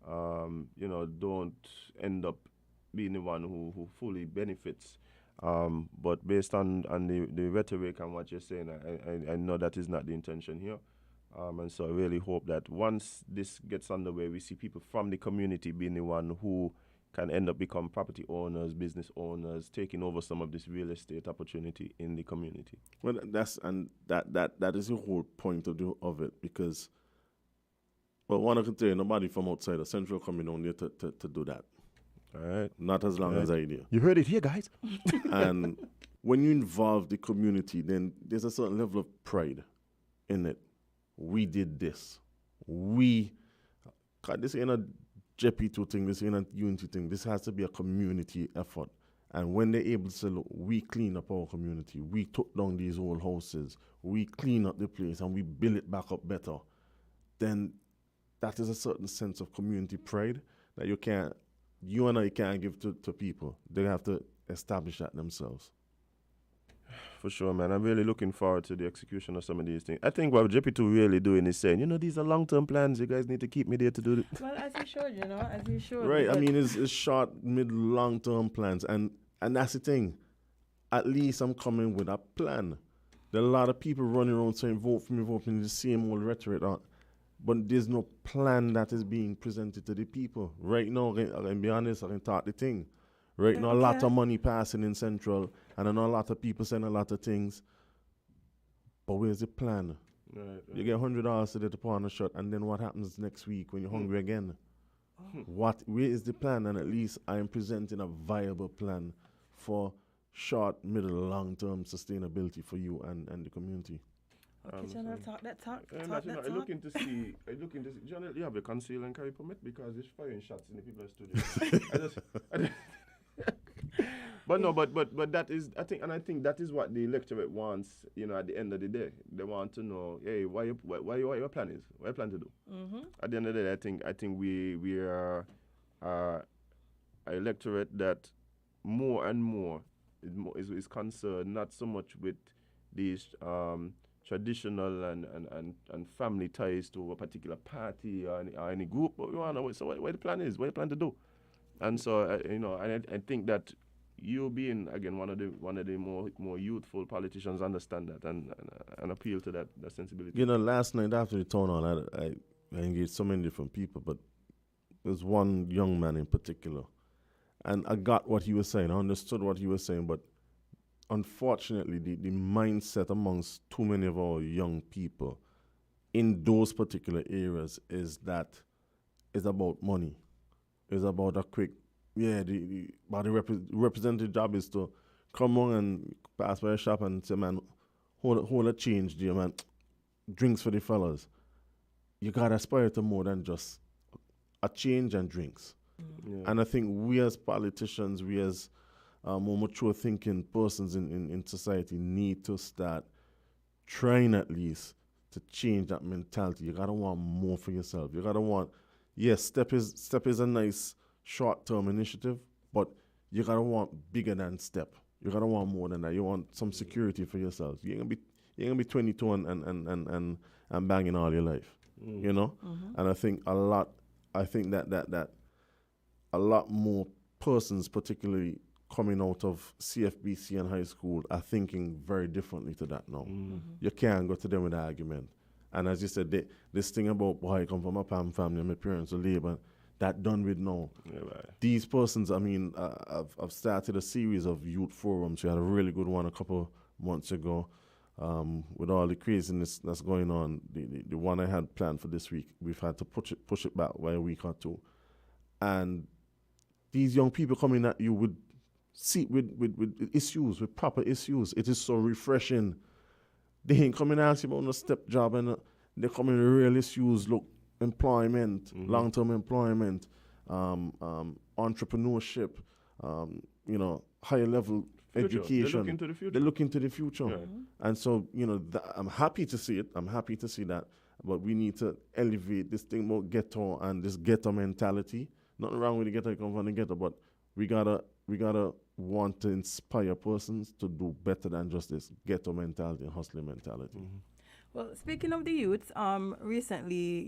don't end up being the one who fully benefits. But based on the rhetoric and what you're saying, I know that is not the intention here. And so I really hope that once this gets underway, we see people from the community being the one who can end up become property owners, business owners, taking over some of this real estate opportunity in the community. Well, that is the whole point of it, because But one I can tell you, nobody from outside the central coming down there to do that. All right. Not as long as I do. You heard it here, guys. And when you involve the community, then there's a certain level of pride in it. We did this. God, this ain't a JP2 thing, this ain't a unity thing. This has to be a community effort. And when they're able to say, look, we clean up our community, we took down these old houses, we clean up the place and we build it back up better, then that is a certain sense of community pride that you and I can't give to people. They have to establish that themselves. For sure, man. I'm really looking forward to the execution of some of these things. I think what JP2 really doing is saying, these are long-term plans. You guys need to keep me there to do it. Well, as you should, as you should. Right. I but- mean, it's short, mid, long-term plans. And that's the thing. At least I'm coming with a plan. There are a lot of people running around saying, vote for me, the same old rhetoric. But there's no plan that is being presented to the people. Right now, I can be honest, I can talk the thing. Right now, a lot Okay. of money passing in Central, and I know a lot of people saying a lot of things. But where's the plan? Right. You get $100 today to pawn a shot, and then what happens next week when you're hungry again? Where is the plan? And at least I am presenting a viable plan for short, middle, long-term sustainability for you and the community. Okay, General, talk that talk. I'm Talk that I'm talk. looking to see. General, you have a conceal and carry permit because there's firing shots in the people's studio. But no, but that is, I think that is what the electorate wants. At the end of the day, they want to know, hey, what your plan is, what you plan to do. At the end of the day, I think we are an electorate that more and more is concerned not so much with these traditional and family ties to a particular party or any group, but we want to know what the plan is, what you plan to do. And so I think that you being again one of the more youthful politicians understand that and appeal to that sensibility. Last night after the town hall, I engaged so many different people, but there's one young man in particular, and I got what he was saying, I understood what he was saying, but unfortunately, the mindset amongst too many of our young people in those particular areas is that it's about money. It's about a quick, the representative job is to come on and pass by a shop and say, man, hold a change there, man. Drinks for the fellas. You got to aspire to more than just a change and drinks. Yeah. And I think we as politicians, we as more mature thinking persons in society need to start trying at least to change that mentality. You gotta want more for yourself. You gotta want, yes, step is a nice short-term initiative, but you gotta want bigger than step. You gotta want more than that. You want some security for yourself. You ain't gonna be 22 and banging all your life. And I think that a lot more persons, particularly coming out of CFBC and high school, are thinking very differently to that now. You can't go to them with an argument. And as you said, this thing about, boy, I come from a PAM family and my parents are Labour, that done with now. Yeah, right. These persons, I mean, I've started a series of youth forums. We had a really good one a couple months ago. With all the craziness that's going on, the one I had planned for this week, we've had to push it back by a week or two. And these young people coming at you with issues, with proper issues. It is so refreshing. They ain't coming and ask you about no step job, and they come in with real issues. Look, employment, long-term employment, entrepreneurship, higher level Future. education. They look into the future. They look into the future. Yeah. And so, I'm happy to see it. I'm happy to see that. But we need to elevate this thing about ghetto and this ghetto mentality. Nothing wrong with the ghetto, you come from the ghetto, but we gotta want to inspire persons to do better than just this ghetto mentality and hustling mentality. Well, speaking of the youths, recently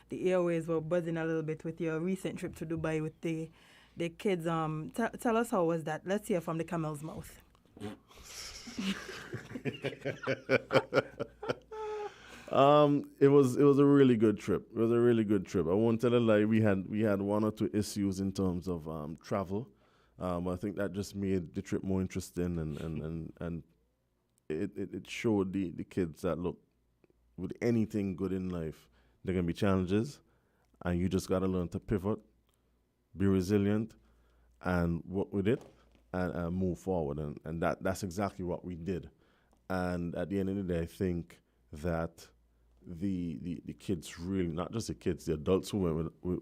the airways were buzzing a little bit with your recent trip to Dubai with the kids. Tell us how was that? Let's hear from the camel's mouth. It was a really good trip. It was a really good trip. I won't tell a lie. We had one or two issues in terms of travel. I think that just made the trip more interesting and it showed the kids that, look, with anything good in life, There are going to be challenges, and you just got to learn to pivot, be resilient, and work with it, and move forward. And that's exactly what we did. And at the end of the day, I think that the kids really, not just the kids, the adults who went with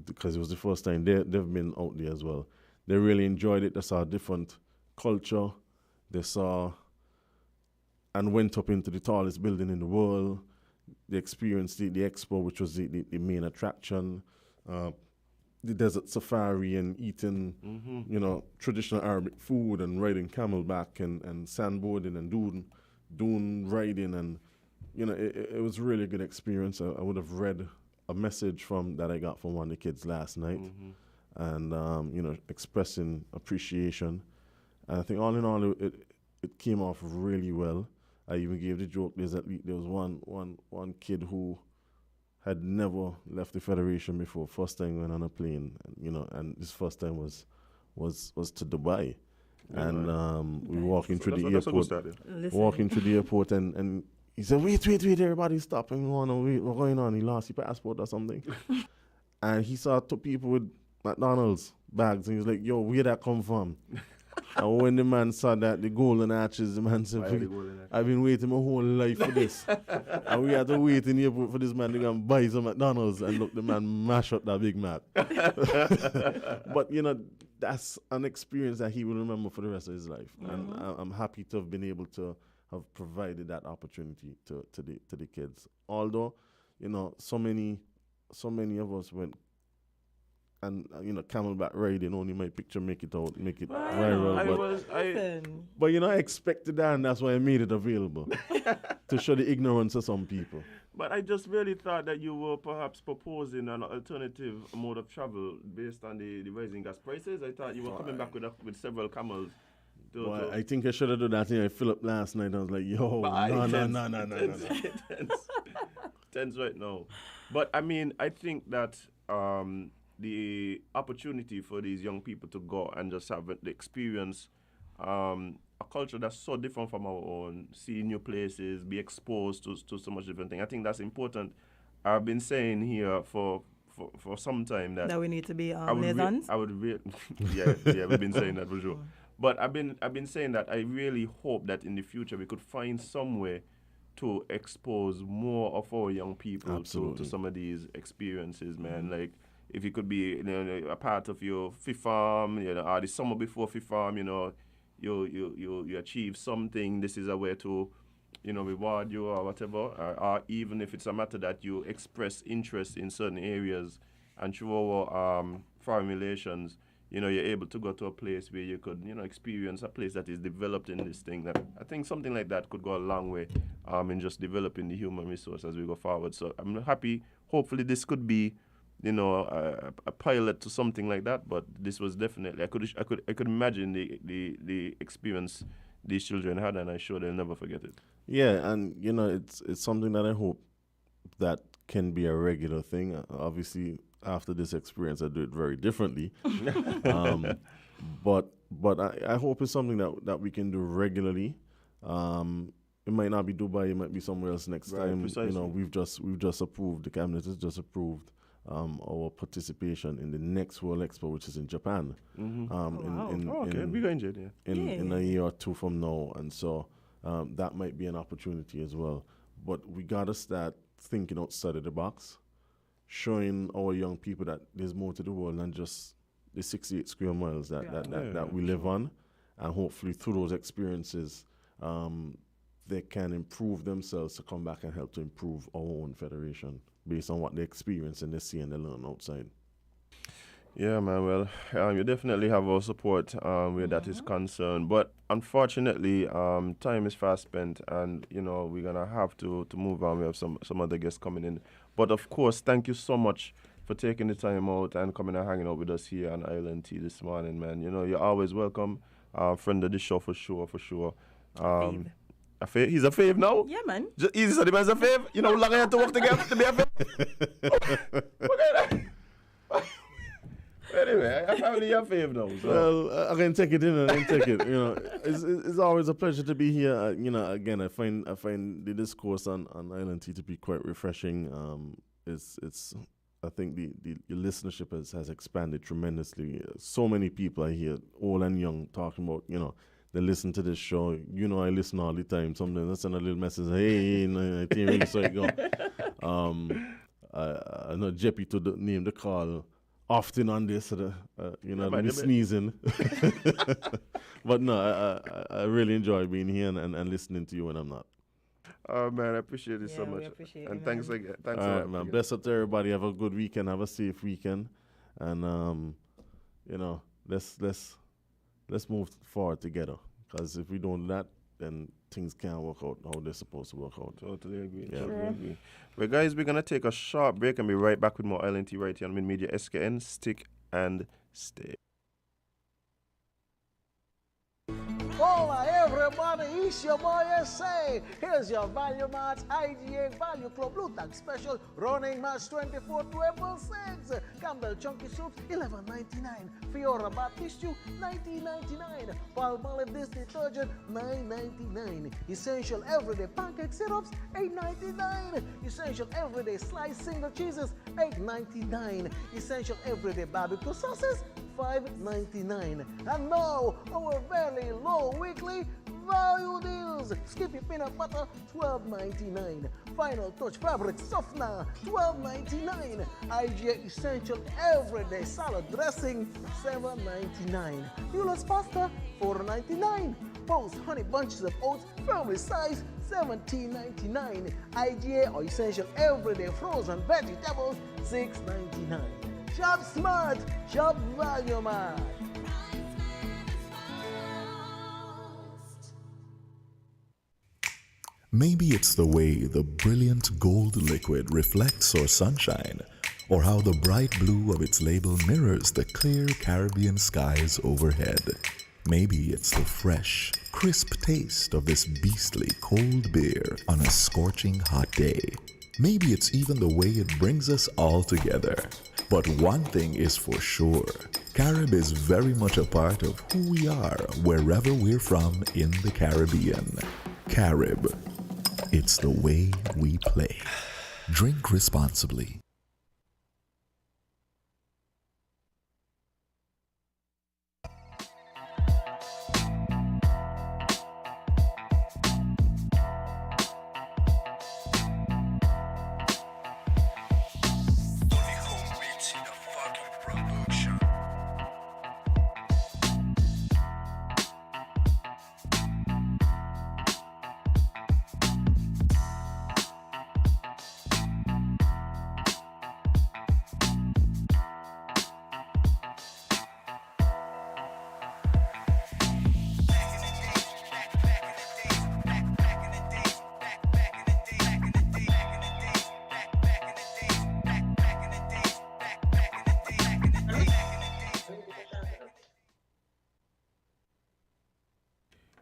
because it was the first time they've been out there as well. They really enjoyed it. They saw a different culture. They saw and went up into the tallest building in the world. They experienced the expo, which was the main attraction. The desert safari and eating, traditional Arabic food and riding camelback and sandboarding and dune riding. And, it was a really good experience. I would have read a message that I got from one of the kids last night and, expressing appreciation. And I think all in all, it came off really well. I even gave the joke, there was one kid who had never left the Federation before, first time went on a plane, and his first time was to Dubai. And we walking through the airport, walking through the airport, and he said, wait, everybody stop. And what's going on? He lost his passport or something. And he saw two people with McDonald's bags, and he was like, yo, where that come from? And when the man saw that, the golden arches, the man said, I've been waiting my whole life for this. And we had to wait in the airport for this man to go and buy some McDonald's. And look, the man mash up that Big Mac. But, that's an experience that he will remember for the rest of his life. And I'm happy to have been able to have provided that opportunity to the kids. Although, so many of us went and camelback riding, only my picture make it viral. But I expected that, and that's why I made it available to show the ignorance of some people. But I just really thought that you were perhaps proposing an alternative mode of travel based on the rising gas prices. I thought you were coming back with several camels. I think I should have done that thing I Philip last night. I was like, yo, no. Tense right now. But I mean, I think that the opportunity for these young people to go and just have the experience a culture that's so different from our own, see new places, be exposed to so much different things. I think that's important. I've been saying here for some time that we need to be liaisons. yeah, we've been saying that for sure. But I've been saying that I really hope that in the future we could find some way to expose more of our young people to some of these experiences, man. Like, if it could be a part of your fifth farm, or the summer before fifth farm, you achieve something. This is a way to, reward you or whatever. Or even if it's a matter that you express interest in certain areas, and through our foreign relations, you're able to go to a place where you could, experience a place that is developed in this thing. That I think something like that could go a long way in just developing the human resource as we go forward. So I'm happy. Hopefully this could be, a pilot to something like that. But this was definitely, I could imagine the experience these children had, and I'm sure they'll never forget it. Yeah, and it's something that I hope that can be a regular thing. Obviously, after this experience, I do it very differently. But I hope it's something that we can do regularly. It might not be Dubai, it might be somewhere else next time. Precisely. We've just approved, the cabinet has just approved our participation in the next World Expo, which is in Japan. In a year or two from now, and so that might be an opportunity as well. But we gotta start thinking outside of the box, showing our young people that there's more to the world than just the 68 square miles that we live on, and hopefully through those experiences, they can improve themselves to come back and help to improve our own federation based on what they experience and they see and they learn outside. Yeah, man. Well, you definitely have our support where that is concerned. But unfortunately, time is fast spent, and we're gonna have to move on. We have some other guests coming in. But of course, thank you so much for taking the time out and coming and hanging out with us here on Island Tea this morning, man. You're always welcome. Friend of the show for sure. A fave? He's a fave now? Yeah, man. Just easy, so the man's a fave? How long I have to work together to be a fave? Okay. Anyway, I found your fave now. So. Well, I can take it in and I can take it. It's always a pleasure to be here. Again, I find the discourse on Island Tea to be quite refreshing. it's I think the listenership has expanded tremendously. So many people I hear, old and young, talking about, they listen to this show. I listen all the time. Sometimes I send a little message, hey, I think really so it go. I know Jeppy to name the call often on this, Yeah, man, me you bet. sneezing. But no, I really enjoy being here and listening to you when I'm not. Oh man, I appreciate it so Yeah, we much. appreciate you, And thanks man. again. Thanks All a right, lot man. again. Bless up to everybody. Have a good weekend. Have a safe weekend, and you know, let's move forward together. Because if we don't do that, then things can't work out how they're supposed to work out. Totally agree. Yeah. Totally Sure. agree. Well, guys, we're gonna take a short break and be right back with more Island Tea right here on Min Media SKN. Stick and stay. Hola everybody, it's your boy SA. Here's your Value Mart IGA Value Club Blue Tag Special running March 24 to April 6. Campbell Chunky Soups $11.99. Fiora Bar Tissue $19.99. Palmolive Dish Detergent $9.99. Essential Everyday Pancake Syrups $8.99. Essential Everyday Sliced Single Cheeses $8.99. Essential Everyday Barbecue Sauces $5.99. And now, our very low weekly value deals. Skippy Peanut Butter $12.99. Final Touch Fabric Softener $12.99. IGA Essential Everyday Salad Dressing $7.99. Mueller's Pasta $4.99. Post Honey Bunches of Oats Family Size $17.99. IGA or Essential Everyday Frozen Vegetables $6.99. Shop smart, shop value mart. Maybe it's the way the brilliant gold liquid reflects our sunshine, or how the bright blue of its label mirrors the clear Caribbean skies overhead. Maybe it's the fresh, crisp taste of this beastly cold beer on a scorching hot day. Maybe it's even the way it brings us all together. But one thing is for sure, Carib is very much a part of who we are wherever we're from in the Caribbean. Carib, it's the way we play. Drink responsibly.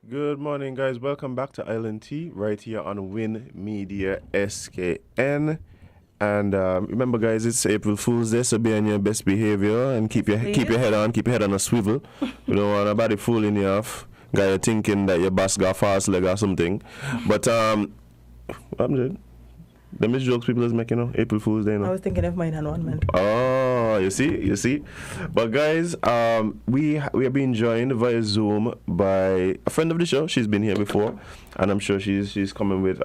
Good morning, guys. Welcome back to Island Tea right here on Win Media SKN. And remember, guys, it's April Fool's Day, so be on your best behavior and keep your head on, keep your head on a swivel. You don't want nobody fooling you off. Guy, you're thinking that your boss got fast leg or something. But I'm dead. The mis jokes people is making, April Fool's Day, I was thinking of mine and one man. Oh, you see. But guys, we are being joined via Zoom by a friend of the show. She's been here before, and I'm sure she's coming with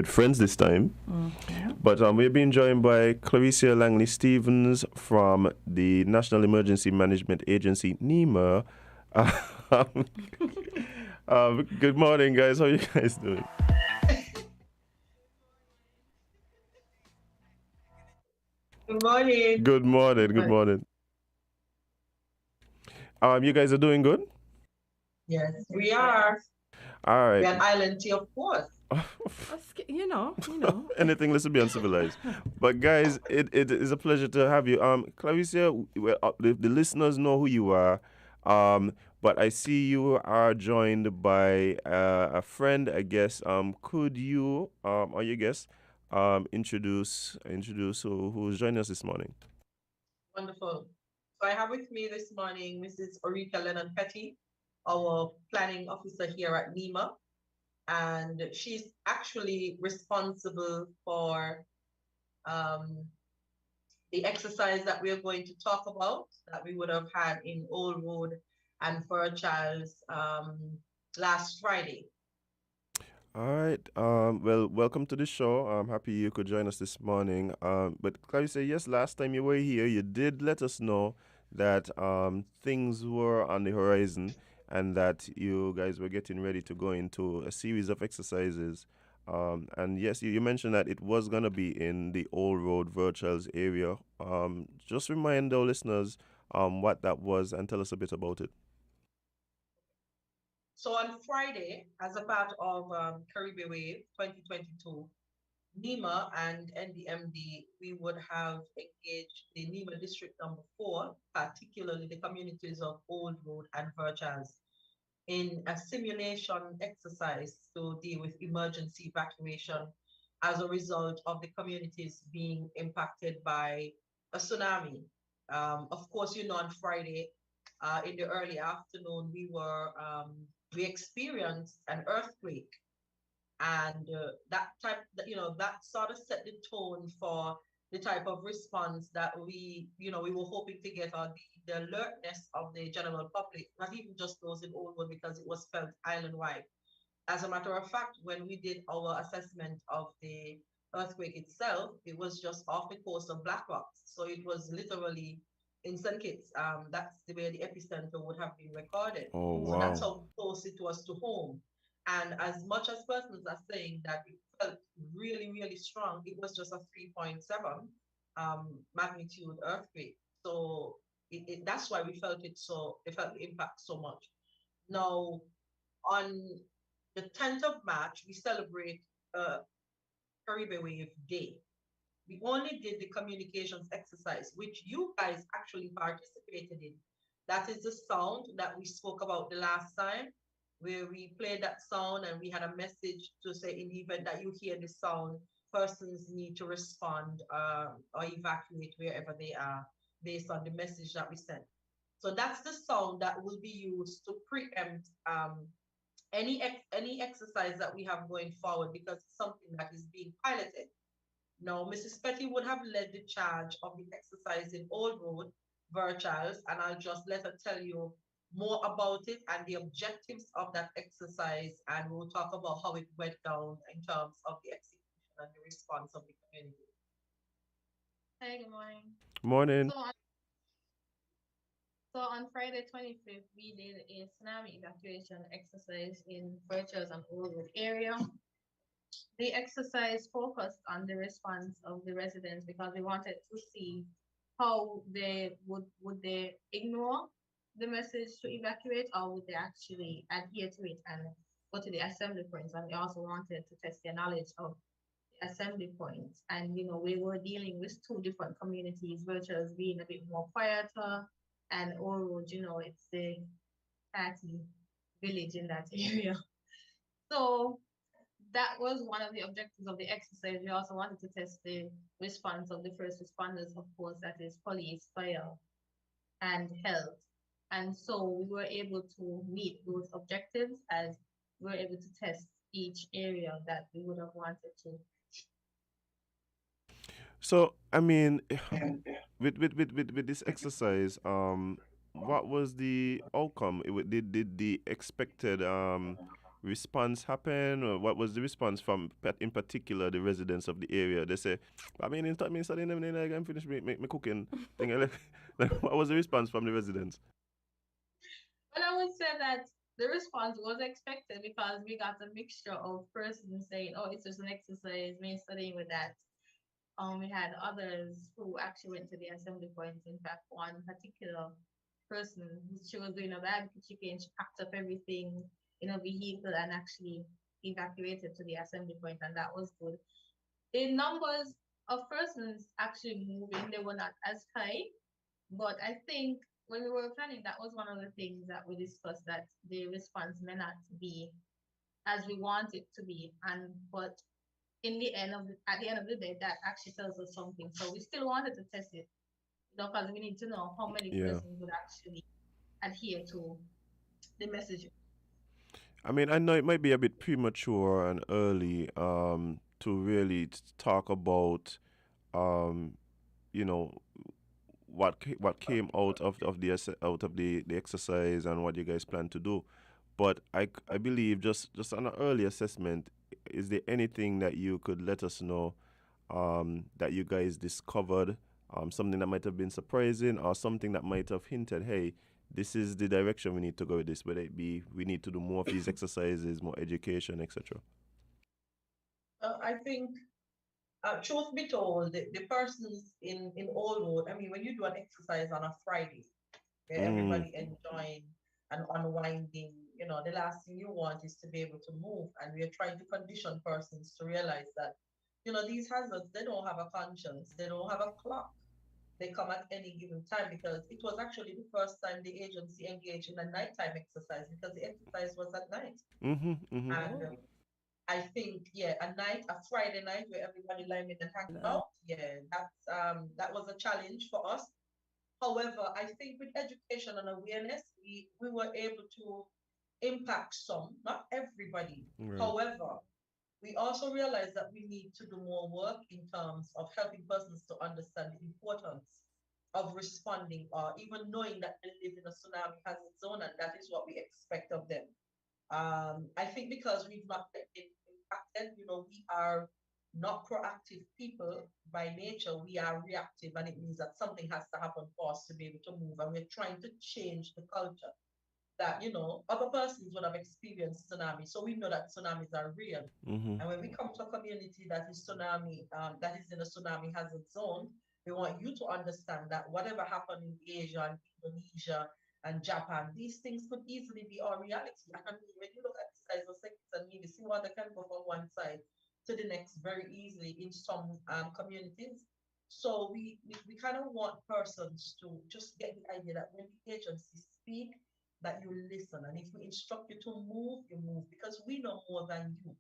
friends this time. Mm-hmm. But we're being joined by Clarissa Langley Stevens from the National Emergency Management Agency, NEMA. Good morning, guys. How are you guys doing? Good morning. Good morning. Good morning. You guys are doing good? Yes, we are. All right. We're an island tea, of course. You know. Anything less to be uncivilized. But guys, it is a pleasure to have you. Clarissa, the listeners know who you are. But I see you are joined by a friend, I guess. Could you, or your guest, introduce who's joining us this morning? Wonderful. So I have with me this morning Mrs. Orita Lennon Petty, our planning officer here at NEMA. And she's actually responsible for Um, the exercise that we're going to talk about that we would have had in Old Road and Fairchild's last Friday. All right. Well, welcome to the show. I'm happy you could join us this morning. But Clarissa, yes, last time you were here, you did let us know that things were on the horizon and that you guys were getting ready to go into a series of exercises. And yes, you mentioned that it was gonna be in the Old Road Virtuals area. Just remind our listeners what that was and tell us a bit about it. So on Friday, as a part of Caribbean Wave 2022, NEMA and NDMD, we would have engaged the NEMA District Number 4, particularly the communities of Old Road and Virchals, in a simulation exercise to deal with emergency evacuation as a result of the communities being impacted by a tsunami. Of course, on Friday in the early afternoon, we experienced an earthquake, and that sort of set the tone for the type of response that we were hoping to get, on the alertness of the general public, not even just those in Oldwood, because it was felt island wide. As a matter of fact, when we did our assessment of the earthquake itself, it was just off the coast of Black Rocks. So it was literally in St. Kitts. That's the way the epicenter would have been recorded. Oh, So that's wow. how close it was to home. And as much as persons are saying that it felt really, really strong, it was just a 3.7 magnitude earthquake. So that's why we felt the impact so much. Now, on the 10th of March, we celebrate uh, Caribbean Wave Day. We only did the communications exercise, which you guys actually participated in. That is the sound that we spoke about the last time, where we played that sound and we had a message to say, in the event that you hear the sound, persons need to respond or evacuate wherever they are based on the message that we sent. So that's the sound that will be used to preempt any exercise that we have going forward, because it's something that is being piloted. Now, Mrs. Petty would have led the charge of the exercise in Old Road, Virtuals, and I'll just let her tell you more about it and the objectives of that exercise, and we'll talk about how it went down in terms of the execution and the response of the community. Hi, good morning. Morning. So on Friday 25th, we did a tsunami evacuation exercise in Birches and Oldwood area. The exercise focused on the response of the residents because we wanted to see how they would they ignore the message to evacuate, or would they actually adhere to it and go to the assembly points. And we also wanted to test their knowledge of the assembly points. And we were dealing with two different communities, Virtuals being a bit more quieter, and Old, it's the party village in that area. So that was one of the objectives of the exercise. We also wanted to test the response of the first responders, of course, that is police, fire, and health. And so we were able to meet those objectives, as we were able to test each area that we would have wanted to. So, I mean, with this exercise, what was the outcome? Did the expected response happen, or what was the response from, in particular, the residents of the area? They say, I mean, instead me studying them, then I can finish me cooking thing. Like, what was the response from the residents? But I would say that the response was expected because we got a mixture of persons saying, "Oh, it's just an exercise, me studying with that." We had others who actually went to the assembly point. In fact, one particular person, she was doing a barbecue chicken, she packed up everything in a vehicle and actually evacuated to the assembly point, and that was good. The numbers of persons actually moving, they were not as high, but I think when we were planning, that was one of the things that we discussed, that the response may not be as we want it to be. And but at the end of the day, that actually tells us something. So we still wanted to test it, because we need to know how many Yeah. persons would actually adhere to the message. I mean, I know it might be a bit premature and early to really talk about um, you know, what came out of out of the exercise and what you guys plan to do. But I believe just on an early assessment, is there anything that you could let us know that you guys discovered, something that might have been surprising or something that might have hinted, hey, this is the direction we need to go with this, whether it be we need to do more of these exercises, more education, etc. I think, truth be told, the persons in Old, I mean, when you do an exercise on a Friday, where Mm, everybody enjoying and unwinding, the last thing you want is to be able to move. And we are trying to condition persons to realize that, these hazards, they don't have a conscience, they don't have a clock. They come at any given time because it was actually the first time the agency engaged in a nighttime exercise because the exercise was at night. mm-hmm, mm-hmm. And Oh. I think, yeah, a Friday night where everybody lying in and hanging Uh, out, yeah, that was a challenge for us. However, I think with education and awareness, we were able to impact some, not everybody. Right. However, we also realize that we need to do more work in terms of helping persons to understand the importance of responding or even knowing that they live in a tsunami hazard zone and that is what we expect of them. I think because we've not been impacted, we are not proactive people by nature. We are reactive, and it means that something has to happen for us to be able to move. And we're trying to change the culture that, other persons would have experienced tsunami. So we know that tsunamis are real. Mm-hmm. And when we come to a community that is in a tsunami hazard zone, we want you to understand that whatever happened in Asia and Indonesia and Japan, these things could easily be our reality. And I mean, when you look at the size of seconds and you see water can go from one side to the next very easily in some communities. So we kind of want persons to just get the idea that when the agencies speak, that you listen. And if we instruct you to move, you move because we know more than you.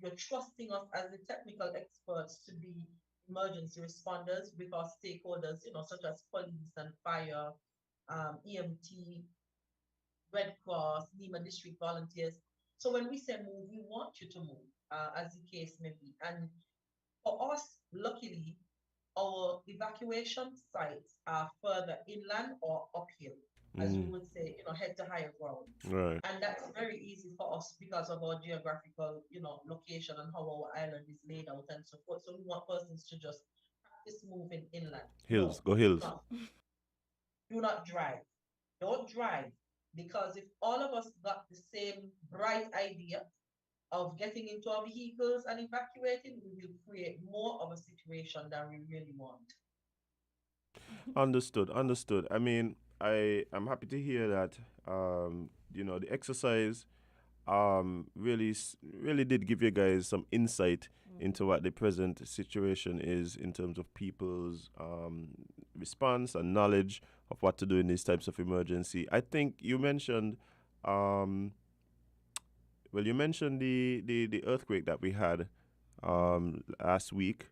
You're trusting us as the technical experts to be emergency responders with our stakeholders, such as police and fire, EMT, Red Cross, NEMA district volunteers. So when we say move, we want you to move, as the case may be. And for us, luckily, our evacuation sites are further inland or uphill, as we Mm, would say, head to higher ground. right. And that's very easy for us because of our geographical, location and how our island is laid out and so forth. So we want persons to just practice moving inland. Hills, No, go do hills. not. Do not drive. Don't drive. Because if all of us got the same bright idea of getting into our vehicles and evacuating, we will create more of a situation than we really want. Understood, understood. I mean, I'm happy to hear that. The exercise really did give you guys some insight into what the present situation is in terms of people's response and knowledge of what to do in these types of emergency. I think you mentioned, um, well, you mentioned the earthquake that we had last week.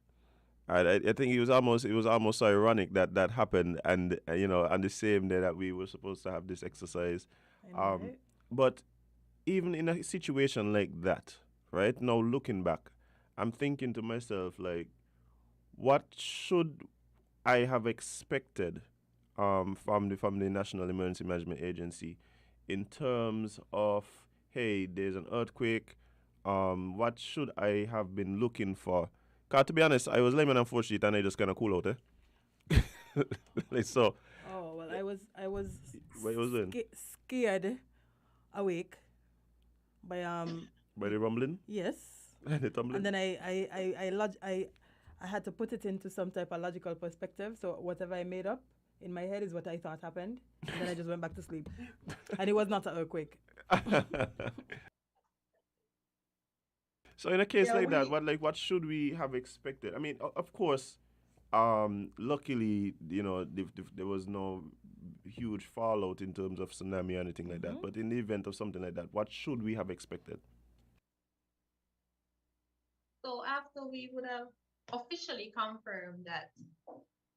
I think it was almost ironic that that happened, and on the same day that we were supposed to have this exercise. I know, Um, right? but even in a situation like that, right now looking back, I'm thinking to myself like, what should I have expected from the National Emergency Management Agency in terms of, hey, there's an earthquake. What should I have been looking for? Cause to be honest, I was laying on 4 sheet and I just kind of cool out, like, so, Oh well, I was what was doing scared awake by by the rumbling yes, and the and tumbling. then I had to put it into some type of logical perspective. So whatever I made up in my head is what I thought happened, and then I just went back to sleep, and it was not an earthquake. So in a case Yeah, like that, what should we have expected? I mean, of course, luckily, there was no huge fallout in terms of tsunami or anything like that. Hmm. But in the event of something like that, what should we have expected? So after we would have officially confirmed that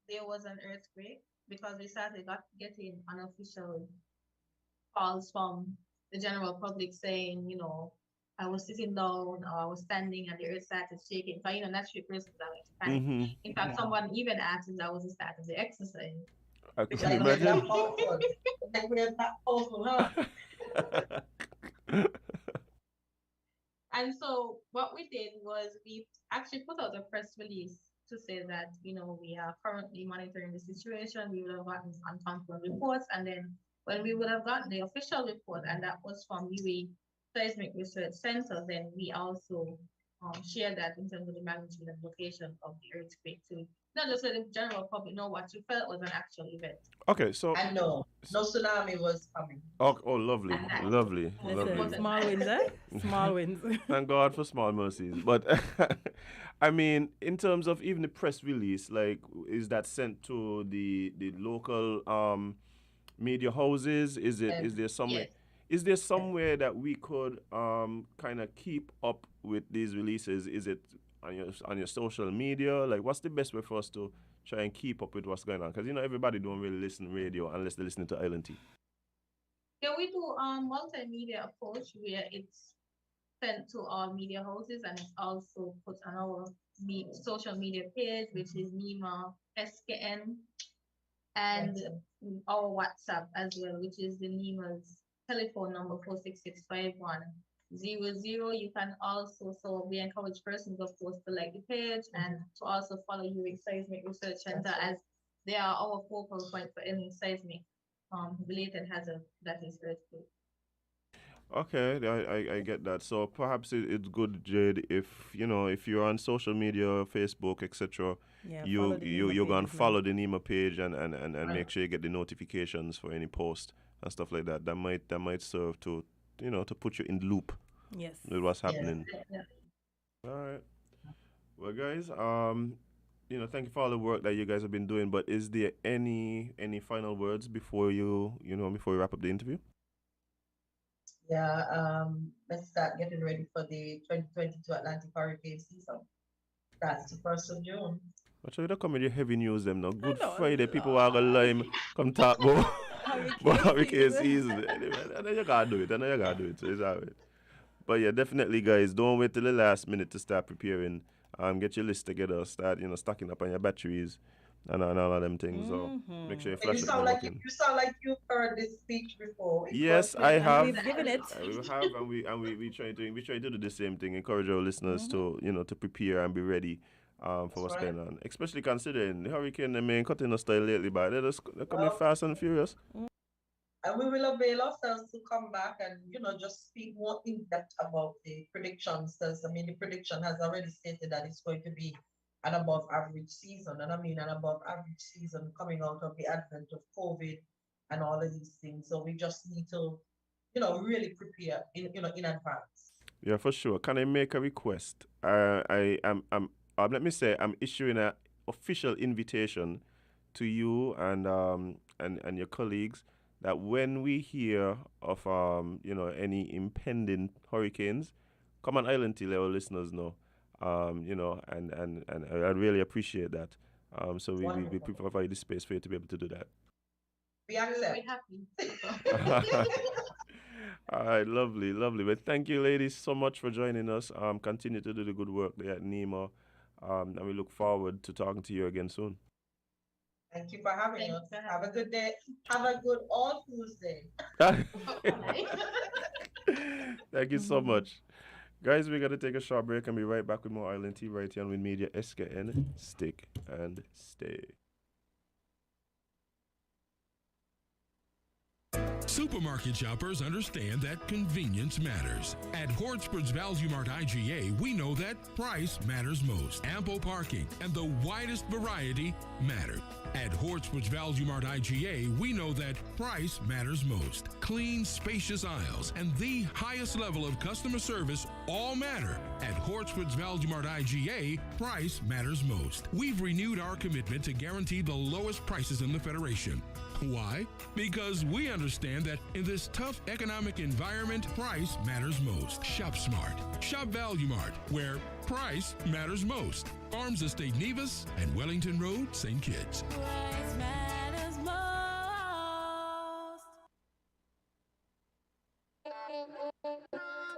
there was an earthquake, because we started getting unofficial calls from the general public saying, I was sitting down or I was standing and the earth started shaking. So, that's your person that like to panic. Mm-hmm. In fact, someone even asked if that was the start of the exercise. I could Like we're imagine. that powerful. Like we're that powerful, huh? And so what we did was we actually put out a press release to say that, we are currently monitoring the situation. We would have gotten uncomfortable reports. And then when we would have gotten the official report, and that was from UAE Seismic Research Center, then we also shared that in terms of the magnitude and location of the earthquake to not just let the general public know what you felt was an actual event. Okay, so And no tsunami was coming. oh, lovely, And that lovely, was Listen, lovely. small wins, eh? Small wins. Thank God for small mercies. But I mean, in terms of even the press release, like, is that sent to the local media houses? Is it And is there somewhere? Yes. Is there somewhere that we could kind of keep up with these releases? Is it on your social media? Like, what's the best way for us to try and keep up with what's going on? Because everybody don't really listen radio unless they're listening to Island T. Yeah, we do multimedia approach where it's sent to all media houses and it's also put on our social media page, which is NEMA SKN, and our WhatsApp as well, which is the NEMA's telephone number 4665100. You can also, so we encourage persons, of course, to like the page and to also follow UAE Seismic Research Center as they are our focal point for any seismic related hazard that is earthquake. Okay, I get that. So perhaps it's good, Jade, if you're on social media, Facebook, etc. Yeah, you follow the you Nima you're gonna pages, man. follow the NEMA page and make sure you get the notifications for any post and stuff like that. That might serve to to put you in the loop Yes. with what's Yes. happening. All right. Well, guys, thank you for all the work that you guys have been doing. But is there any final words before before we wrap up the interview? Yeah, let's start getting ready for the 2022 Atlantic hurricane season. That's the 1st of June. But you don't come with your heavy news them now. Good know, Friday, people are gonna lime come talk about hurricane season. season. Anyway, I know you gotta do it. So it's alright. But yeah, definitely, guys. Don't wait till the last minute to start preparing. Get your list together. Start stocking up on your batteries and all of them things. So make sure you And flash you up sound your like looking. you sound like you've heard this speech before. It's Yes, worth I it. have. We've given it. We have, and we try to do the same thing. Encourage our listeners to to prepare and be ready for That's what's right. going on. Especially considering the hurricane, they ain't cutting the style lately, but they're coming Well, fast and furious. And we will avail ourselves to come back and, just speak more in depth about the predictions. Because, I mean, the prediction has already stated that it's going to be an above average season. And I mean, an above average season coming out of the advent of COVID and all of these things. So we just need to, really prepare in advance. Yeah, for sure. Can I make a request? Let me say, I'm issuing an official invitation to you and your colleagues that when we hear of any impending hurricanes, come on Island to let our listeners know. And I really appreciate that. So we Wonderful. provide the space for you to be able to do that. We accept. We're happy. All right, lovely. Well, thank you, ladies, so much for joining us. Continue to do the good work there at NEMA. And we look forward to talking to you again soon. Thank you for having Thanks us. for Have a having good day. Have a good All Fools Day. Thank you so much. Guys, we're going to take a short break and be right back with more Island Tea right here on Win Media SKN. Stick and stay. Supermarket shoppers understand that convenience matters. At Hortsport's Value Mart IGA, we know that price matters most. Ample parking and the widest variety matter. At Hortsport's Value Mart IGA, we know that price matters most. Clean, spacious aisles and the highest level of customer service all matter. At Hortsport's Value Mart IGA, price matters most. We've renewed our commitment to guarantee the lowest prices in the Federation. Why? Because we understand that in this tough economic environment, price matters most. Shop smart. Shop Value Mart, where price matters most. Farms Estate Nevis and Wellington Road, St. Kitts. Price matters most.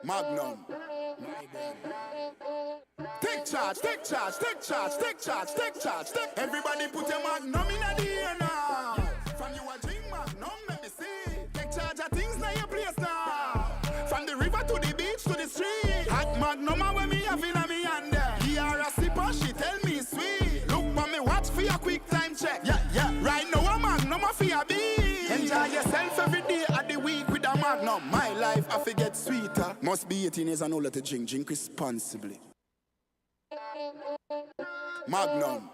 Magnum. Take charge, take charge, take charge, take charge, take charge, take. Everybody put your magnum in the air now. From you a drink magnum, let me see. Take charge of things now your place now. From the river to the beach to the street. Hot magnum when me have in a me hand there. Here a sipper, she tell me sweet. Look for me watch for your quick time check. Yeah, yeah. Right now a magnum a for your beat. Enjoy yourself every day of the week with a magnum. My life I forget sweeter. Must be 18 years and older to drink responsibly. Magnum.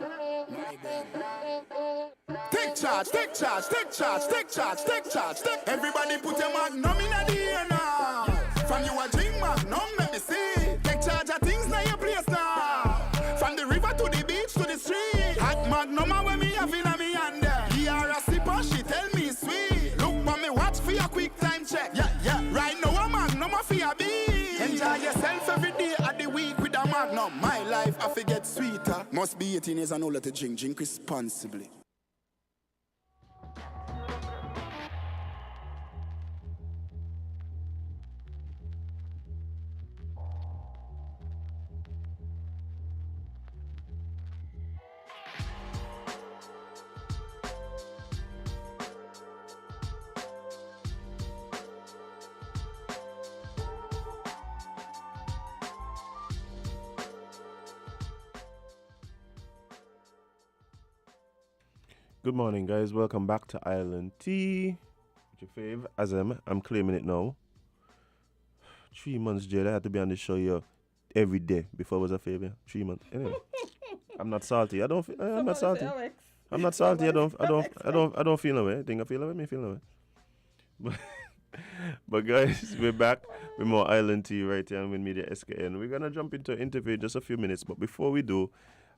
Take charge, take charge, take charge, take charge, take charge, take. Everybody put your magnum in the air now. From you a drink magnum, let me see. Take charge of things now your place now. From the river to the beach to the street. Hot magnum when me have in a me hand there. Here a sipper, she tell me sweet. Look for me watch for your quick time check. Yeah, yeah. Right now a magnum a for your beat. Enjoy yourself every day of the week with a magnum. My life I forget sweeter. Must be 18 years and older to drink responsibly. Good morning, guys. Welcome back to Island Tea. With your fave, Azem. I'm claiming it now. 3 months, Jade. I had to be on the show here every day before I was a fave. 3 months. Anyway, I'm not salty. I'm not salty. I'm not salty. I don't feel no way. I think I feel no way. Me feel no way. But guys, we're back with more Island Tea right here with Media SKN. We're gonna jump into an interview in just a few minutes. But before we do,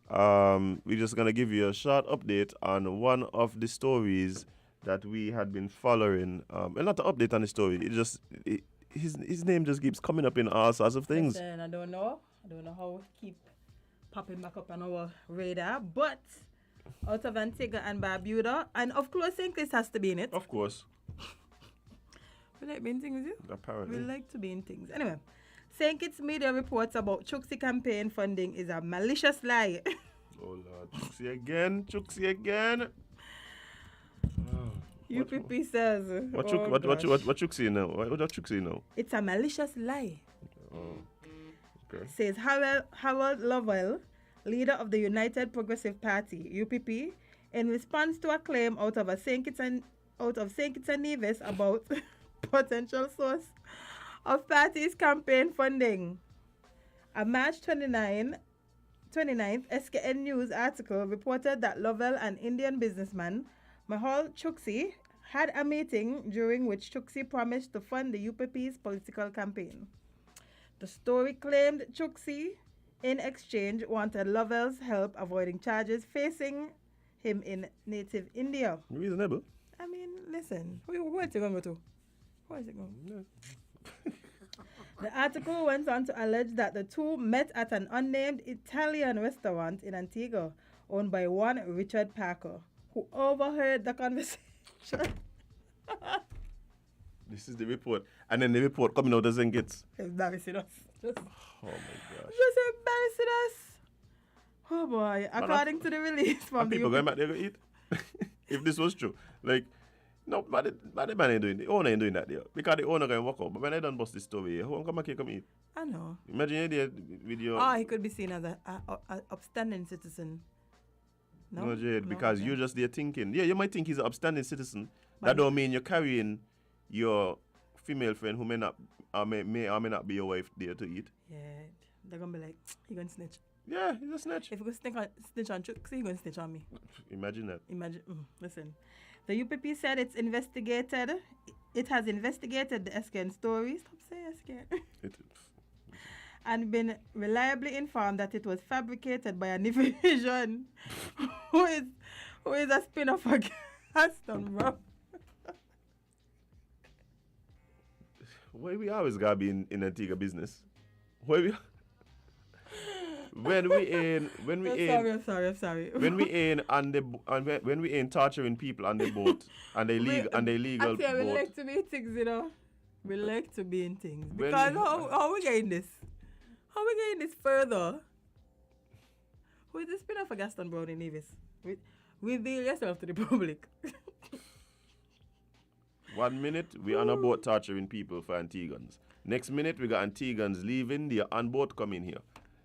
we're just gonna give you a short update on one of the stories that we had been following. And not an update on the story. His name just keeps coming up in all sorts of things. Listen, I don't know how it keep popping back up on our radar, but out of Antigua and Barbuda, and of course, St. Kitts has to be in it. Of course. We like being things, you? Apparently. We like to be in things. Anyway, St. Kitts media reports about Chuxi campaign funding is a malicious lie. Oh Lord, Chuxi again. UPP says. What Chuxi now? What Chuxi now? It's a malicious lie. Oh, okay. Says Harold Lovell, leader of the United Progressive Party (UPP), in response to a claim out of St. Kitts and Nevis about potential source of party's campaign funding. A March 29th SKN News article reported that Lovell, an Indian businessman, Mahal Chuxi, had a meeting during which Chuxi promised to fund the UPP's political campaign. The story claimed Chuxi, in exchange, wanted Lovell's help avoiding charges facing him in native India. Reasonable. I mean, listen, where is it going to go to? Where is it going? Yeah. The article went on to allege that the two met at an unnamed Italian restaurant in Antigua, owned by one Richard Parker, who overheard the conversation. This is the report. And then the report coming out as gets. Embarrassing us. Oh my gosh. Just embarrassing us. Oh boy. According to the release from the people going back there to eat? If this was true. Like, no, but the man ain't doing, the owner ain't doing that there. Because the owner going to walk out. But when I done bust this story, who come back here come eat? I know. Imagine you there with your... Oh, he could be seen as a upstanding citizen. No, Jade, because you're just there thinking. Yeah, you might think he's an upstanding citizen. But that don't mean you're carrying your female friend who may or may not be your wife there to eat. Yeah, they're going to be like, you're going to snitch. Yeah, he's a snitch. If you snitch on Chuck, he's going to snitch on me. Imagine that. Listen. The UPP said it has investigated the SKN story. Stop saying SKN. And been reliably informed that it was fabricated by a division who is a spin-off of Gaston, bro. Why we always gotta be in Antigua business? Why we? When we ain't I'm sorry. When we ain't torturing people on the boat and they legal boat. We like to be in things, you know. We like to be in things because how we getting this? How are we getting this further? Who is the spinner for Gaston Brownie Nevis? Reveal yourself to the public. 1 minute, we on a boat torturing people for Antiguans. Next minute, we got Antiguans leaving, they are on boat coming here.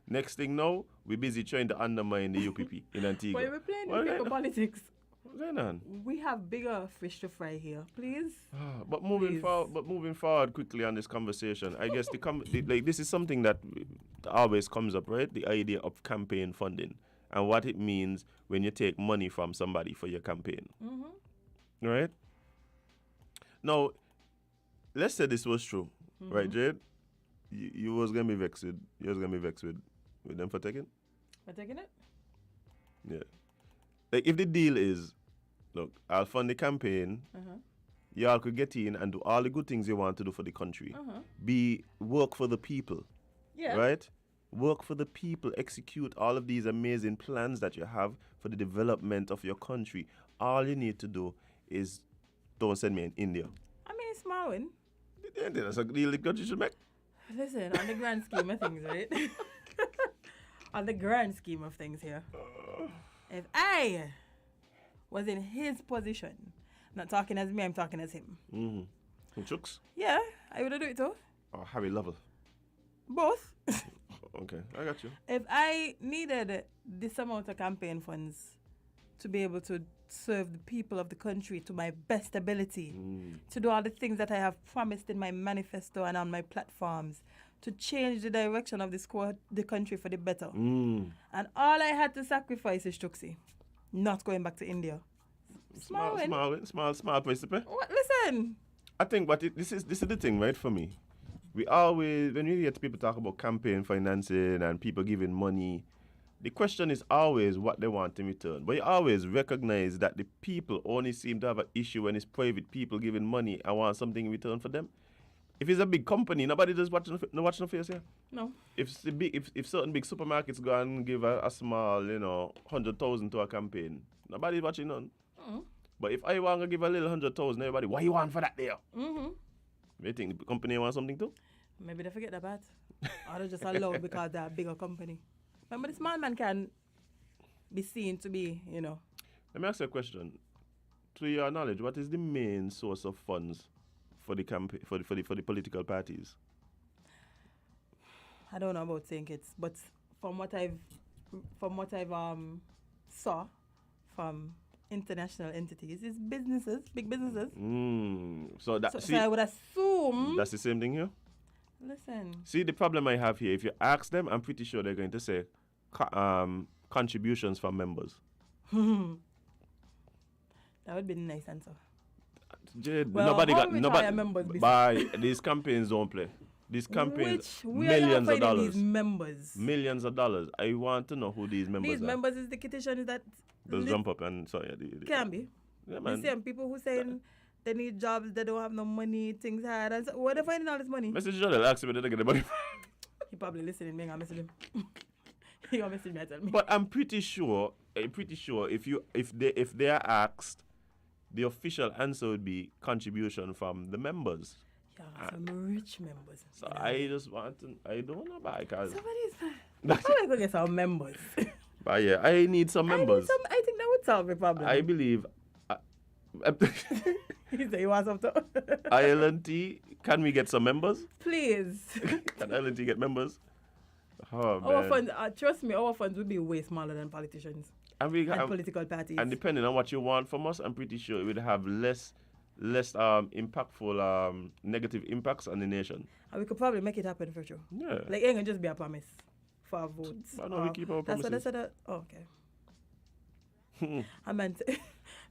Next thing now, we busy trying to undermine the UPP in Antigua. Why are we playing What with is paper that? politics? What's going on? We have bigger fish to fry here, please. But moving Please. forward, quickly on this conversation, I guess like this is something that always comes up, right? The idea of campaign funding and what it means when you take money from somebody for your campaign, right? Now, let's say this was true, right, Jade? You was gonna be vexed with them for taking, We're taking it? yeah. Like if the deal is, look, I'll fund the campaign. Y'all could get in and do all the good things you want to do for the country. Work for the people, Yeah. right? Work for the people. Execute all of these amazing plans that you have for the development of your country. All you need to do is don't send me in India. I mean, it's small win. That's a deal the country should make. Listen, on the grand scheme of things, right? On the grand scheme of things here. If I was in his position, not talking as me, I'm talking as him. Who chooks? Yeah, I would do it too. Or Harry Lovell. Both. Okay, I got you. If I needed this amount of campaign funds to be able to serve the people of the country to my best ability, to do all the things that I have promised in my manifesto and on my platforms, to change the direction of the country for the better. And all I had to sacrifice is Chuxi, not going back to India. Small win. Small place to pay. What? Listen. I think, but this is the thing, right? For me, we always, when we hear people talk about campaign financing and people giving money, the question is always what they want in return. But you always recognize that the people only seem to have an issue when it's private people giving money and want something in return for them. If it's a big company, nobody does watch no face here. No. If certain big supermarkets go and give a small, 100,000 to a campaign, nobody's watching none. But if I want to give a little 100,000, everybody, what you want for that there? You think the company want something too? Maybe they forget that part. Or they just allow because they're a bigger company. Remember, the small man can be seen to be, Let me ask you a question. To your knowledge, what is the main source of funds for the campaign for the political parties? I don't know about St. Kitts, but from what I've saw from international entities, it's businesses, big businesses. So I would assume that's the same thing here. Listen. See, the problem I have here, if you ask them, I'm pretty sure they're going to say contributions from members. That would be a nice answer. Jade, Well, nobody how got much nobody are your members be- by these campaigns don't play. These campaigns We millions are of not finding dollars. these members. Millions of dollars. I want to know who these members These are. members is the petition is that They'll jump up and can be. Yeah, The man. same people who saying they need jobs, they don't have no money, things hard, and so where they finding all this money? Message Jordan ask me where they get the money from. He probably listening. Me, I message him. He gonna message me and tell me. But I'm pretty sure if they are asked, the official answer would be contribution from the members. Yeah, some rich members. So I just want to, I don't know about because Somebody's how am I gonna get some members? but yeah, I need some members. I think that would solve the problem. I believe He said you want some too. ILNT, can we get some members? Please. Can ILNT get members? Oh, Our man. funds, trust me, our funds would be way smaller than politicians And we and political parties. And depending on what you want from us, I'm pretty sure it would have less impactful negative impacts on the nation. And we could probably make it happen for sure. Yeah. Like it ain't gonna just be a promise for our votes. I know we keep our That's what I promises. said. Oh, okay. I meant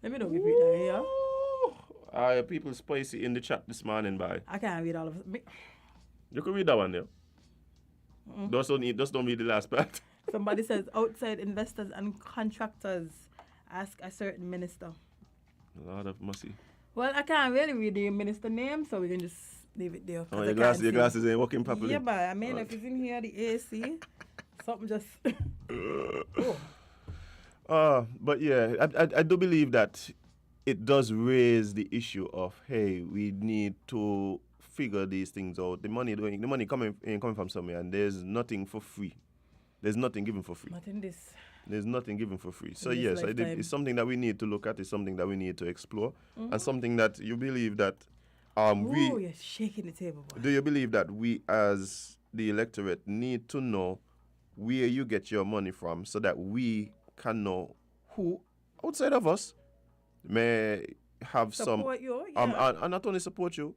let me know repeat that here. People spicy in the chat this morning, bye. I can't read all of it. You can read that one, yeah. Just don't read the last part. Somebody says outside investors and contractors ask a certain minister. A lot of mercy. Well, I can't really read the minister name, so we can just leave it there. 'cause Oh, I your can't see. glasses ain't working properly. Yeah, but I mean, if it's in here, the AC, something just. But yeah, I do believe that it does raise the issue of, hey, we need to figure these things out. The money coming from somewhere, and there's nothing for free. There's nothing given for free. Not in this. There's nothing given for free. So this yes, I lifetime. think it's something that we need to look at. It's something that we need to explore, and something that you believe that we. Oh, you're shaking the table, boy. Do you believe that we, as the electorate, need to know where you get your money from, so that we can know who outside of us may have Support you, and not only support you,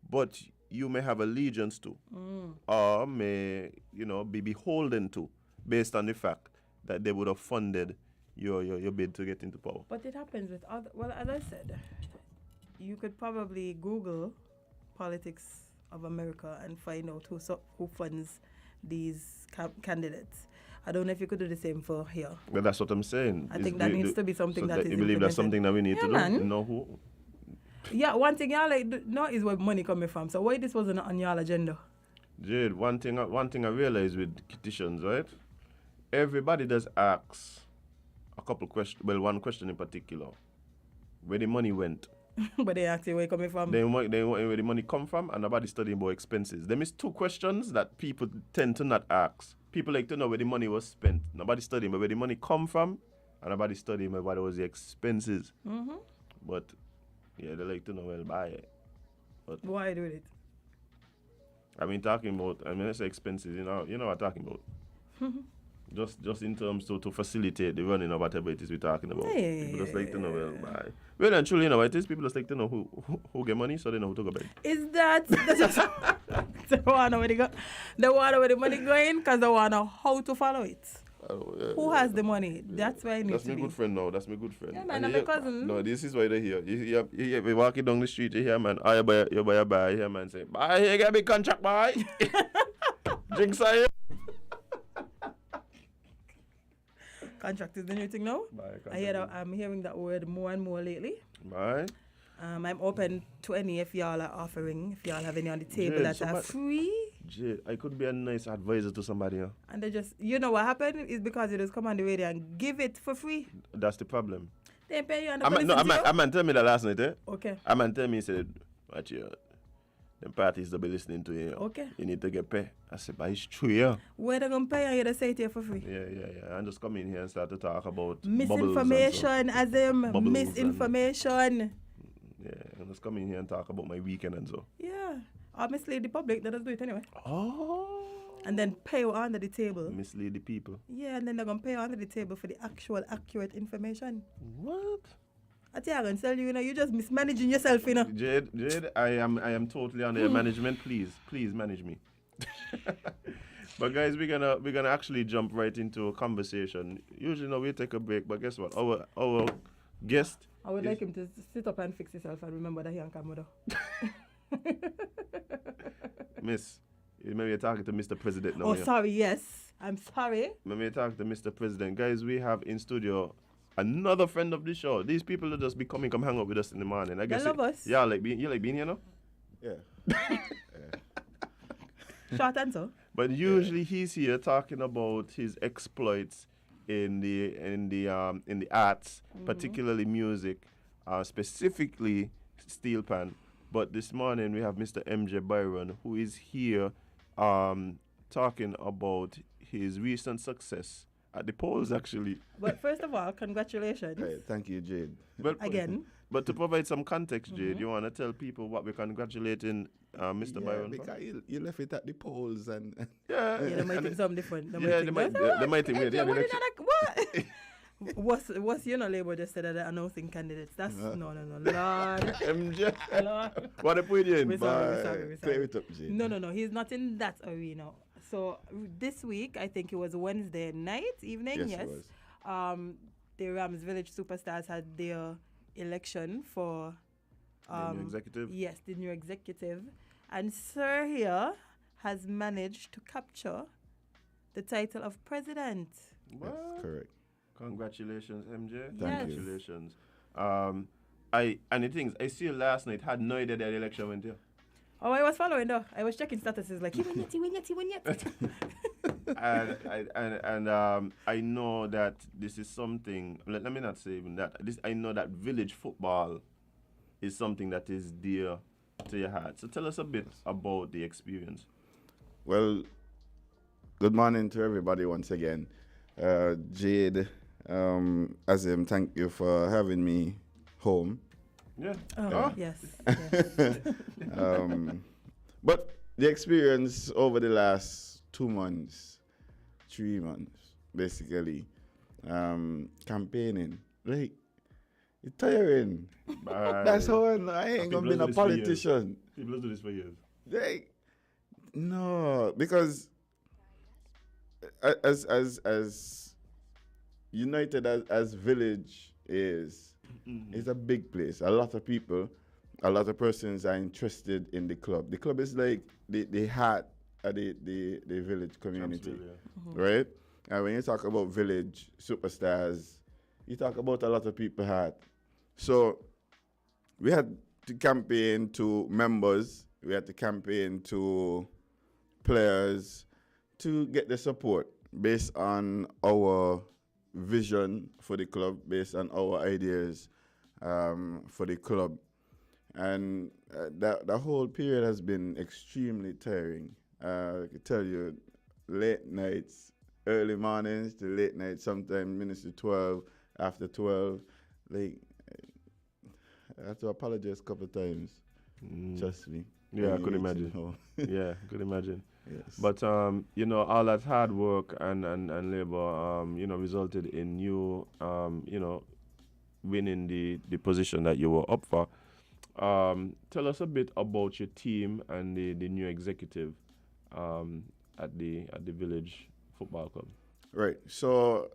but you may have allegiance to, or may be beholden to, based on the fact that they would have funded your bid to get into power. But it happens with other. Well, as I said, you could probably Google politics of America and find out who funds these candidates. I don't know if you could do the same for here. Well, that's what I'm saying. I think that needs to be something that is you believe that's implemented. something that we need to do? Man. Know who? Yeah, one thing y'all know is where money coming from. So why this wasn't on y'all agenda? Jade, one thing I realize with petitions, right? Everybody does ask a couple questions. Well, one question in particular: where the money went. But they ask you where it coming from. They want where the money come from, and nobody studying about expenses. There is two questions that people tend to not ask. People like to know where the money was spent. Nobody studying, but where the money come from, and nobody studying what was the expenses. But yeah, they like to know where buy it. But why do it? I mean, I say expenses. You know what I'm talking about. Just in terms to facilitate the running of whatever it is we're talking about. People just like to know where buy. Well, and truly, it is. People just like to know who get money, so they know who to go buy. Is that they want to know where they go? They want to know where the money going because they want to know how to follow it. Who has the money? That's why it needs That's to my be. good friend now. That's my good friend. Yeah, man, I'm a cousin. No, this is why they're here. You hear walking down the street, you hear man, you buy a buy. You hear man say, buy, you get a big contract, buy. Drinks are here. Contract is the new thing now. I'm hearing that word more and more lately. Bye. I'm open to any if y'all are offering, if y'all have any on the table that are free. Jade, I could be a nice advisor to somebody. Huh? And they just, what happened is because you just come on the radio and give it for free. That's the problem. They pay you on a man tell me that last night, eh? Okay. A man tell me, he said, watch you. The parties they'll be listening to you. Okay. You need to get paid. I said, but it's true, yeah. Where they going to pay you to say it to you for free? Yeah. And just come in here and start to talk about misinformation, as in misinformation. And just come in here and talk about my weekend and so. Yeah. Or mislead the public, they just do it anyway. Oh. And then pay you under the table. Mislead the people. Yeah, and then they're going to pay you under the table for the actual accurate information. What? I think I'm going to tell you, you're just mismanaging yourself, Jade, I am totally under your management. Please manage me. But guys, we're gonna actually jump right into a conversation. Usually, we take a break, but guess what? Our guest. I would like him to sit up and fix himself and remember that he ain't camera. Miss, maybe you're talking to Mr. President now. Oh, sorry. Yes, I'm sorry. Maybe you're talking to Mr. President, guys. We have in studio another friend of the show. These people will just be come hang out with us in the morning. I guess love us. Yeah, you like being here, no? Yeah. Short answer. But usually he's here talking about his exploits in the arts, particularly music, specifically steel pan. But this morning we have Mr. MJ Byron, who is here talking about his recent success at the polls, actually. But first of all, congratulations. Hey, thank you, Jade. Well, again. But to provide some context, Jade, you want to tell people what we're congratulating Mr. Byron for? Because you left it at the polls and Yeah, they might think something different. They might think weird. What? What's label just said that they're announcing candidates? That's no, Lord. MJ. Lord. What they put you in? We're sorry. Clear it up, Jade. No. He's not in that arena. So this week, I think it was Wednesday night, evening. Yes. It was. The Rams Village Superstars had their election for the new executive. Yes, the new executive, and Sir here has managed to capture the title of president. What? Yes, correct. Congratulations, MJ. Thank you. Congratulations. And the things I see last night had no idea that the election went here. Oh, I was following though. I was checking statuses like he win yet. and I know that this is something. Let me not say even that. I know that village football is something that is dear to your heart. So tell us a bit about the experience. Well, good morning to everybody once again. Jade, Azim, thank you for having me home. Yeah. Oh, yes. Yes. But the experience over the last 2 months, 3 months, basically, campaigning, like, it's tiring. That's how I ain't gonna be a politician. People do this for years. Like, no, because as united as village is, it's a big place. A lot of people, a lot of persons are interested in the club. The club is like the heart of the village community, right? And when you talk about village superstars, you talk about a lot of people heart. So we had to campaign to members, we had to campaign to players to get the support based on our vision for the club, based on our ideas for the club. And the whole period has been extremely tiring. I can tell you, late nights, early mornings to late nights, sometimes minutes to 12, after 12. Like, I had to apologize a couple of times. Trust me. Yeah, I could imagine. Yeah, could imagine. Yes. But all that hard work and labor, resulted in you, winning the position that you were up for. Tell us a bit about your team and the new executive at the Village Football Club. Right. So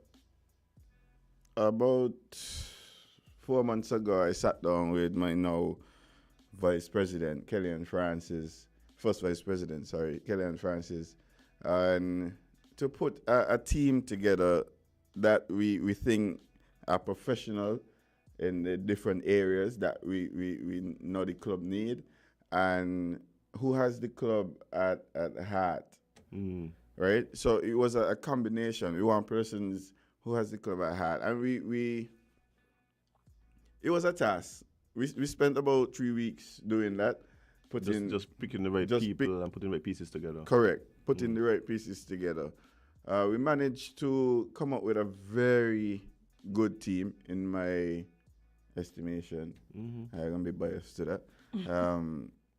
about 4 months ago, I sat down with my now Vice President, Kellyanne Francis, first Vice President, Kellyanne Francis, and to put a team together that we think are professional in the different areas that we know the club need, and who has the club at heart, right? So it was a combination. We want persons who has the club at heart, and it was a task. We spent about 3 weeks doing that, Just picking the right people and putting the right pieces together. Correct, putting the right pieces together. We managed to come up with a very good team, in my estimation. I'm gonna be biased to that.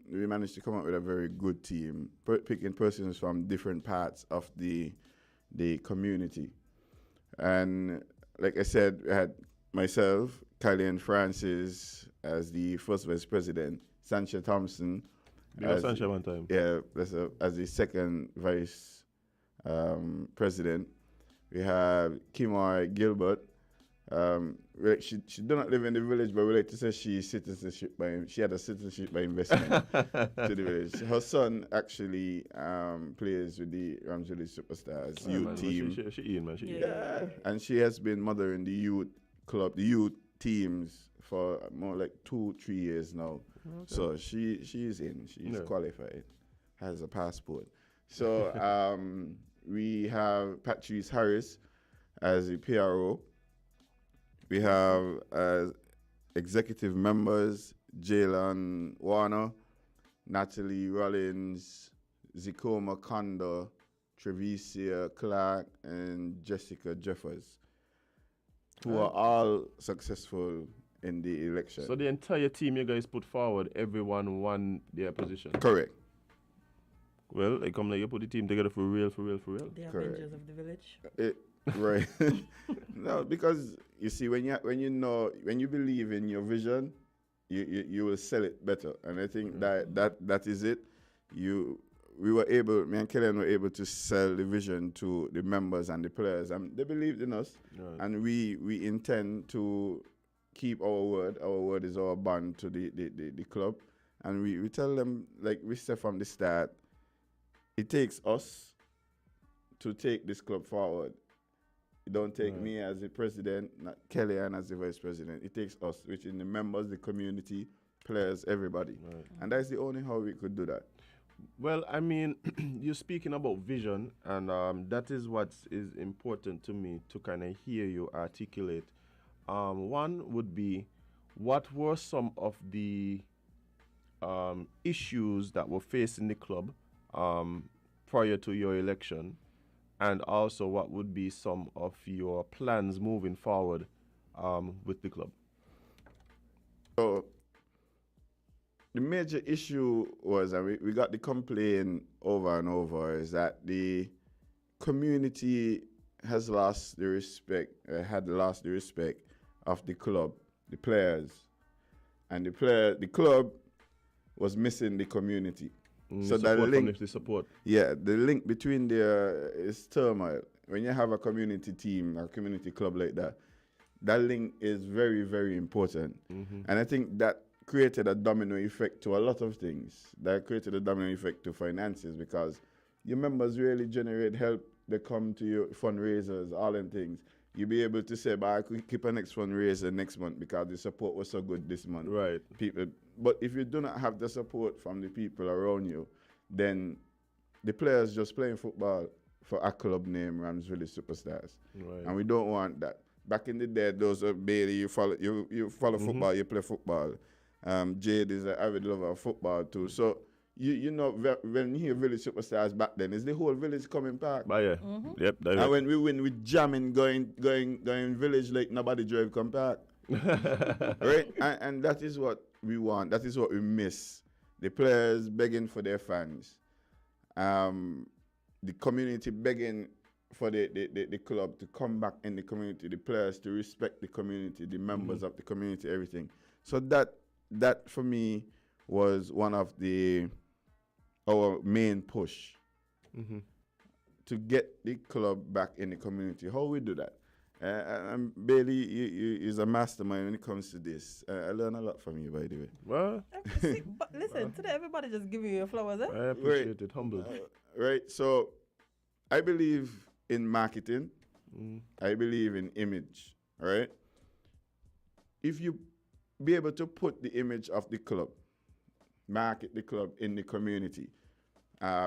We managed to come up with a very good team, picking persons from different parts of the community. And like I said, we had myself, Kellyanne Francis as the first vice president, Sancha Thompson. Sancha one time. Yeah, as the second vice president. We have Kimar Gilbert. She do not live in the village, but we like to say she had a citizenship by investment to the village. Her son actually plays with the Rams Village Superstars youth team. She and she has been mothering the youth club, the youth teams for more like 2-3 years now. Okay. So she's in. She's qualified, has a passport. So we have Patrice Harris as the PRO. We have as executive members Jalen Warner, Natalie Rollins, Zikoma Kondo, Trevicia Clark, and Jessica Jeffers, who are all successful in the election. So the entire team you guys put forward, everyone won their position? Correct. Well, I come like you put the team together for real. The Avengers of the village. Right. No, because you see, when you believe in your vision, you will sell it better. And I think that is it. Me and Kellyanne were able to sell the vision to the members and the players, and they believed in us. Right. And we intend to keep our word. Our word is our bond to the club. And we tell them, like we said from the start, it takes us to take this club forward. It don't take me as the president, not Kellyanne as the vice president. It takes us, which is the members, the community, players, everybody. Right. And that's the only how we could do that. Well, I mean, you're speaking about vision, and that is what is important to me to kind of hear you articulate. One would be, what were some of the issues that were facing the club prior to your election, and also what would be some of your plans moving forward with the club? So the major issue was, and we got the complaint over and over, is that the community has lost the respect, had lost the respect of the club, the players, and the club was missing the community. So that link, the support. yeah, the link between there is turmoil. When you have a community team, a community club like that, that link is very, very important. And I think that created a domino effect to a lot of things. That created a domino effect to finances, because your members really generate help. They come to your fundraisers, all them things. You'll be able to say, but I could keep a next fundraiser next month because the support was so good this month. Right. People, but if you do not have the support from the people around you, then the players just playing football for a club name, Ramsville Superstars. Right. And we don't want that. Back in the day, those are Bailey, you follow football, you play football. Jade is an avid lover of football too. So you know, when you hear Village Superstars back then, is the whole village coming back. But yeah, yep. And when we win, we jamming, going village like nobody drive come back. Right? And that is what we want. That is what we miss. The players begging for their fans. The community begging for the club to come back in the community, the players to respect the community, the members of the community, everything. So that for me was one of our main push to get the club back in the community. How we do that? And Bailey is a mastermind when it comes to this. I learn a lot from you, by the way. Well, But listen, today everybody just giving you your flowers, eh? I appreciate it. Humble. Right. So I believe in marketing. I believe in image. Right. If you be able to put the image of the club, market the club in the community,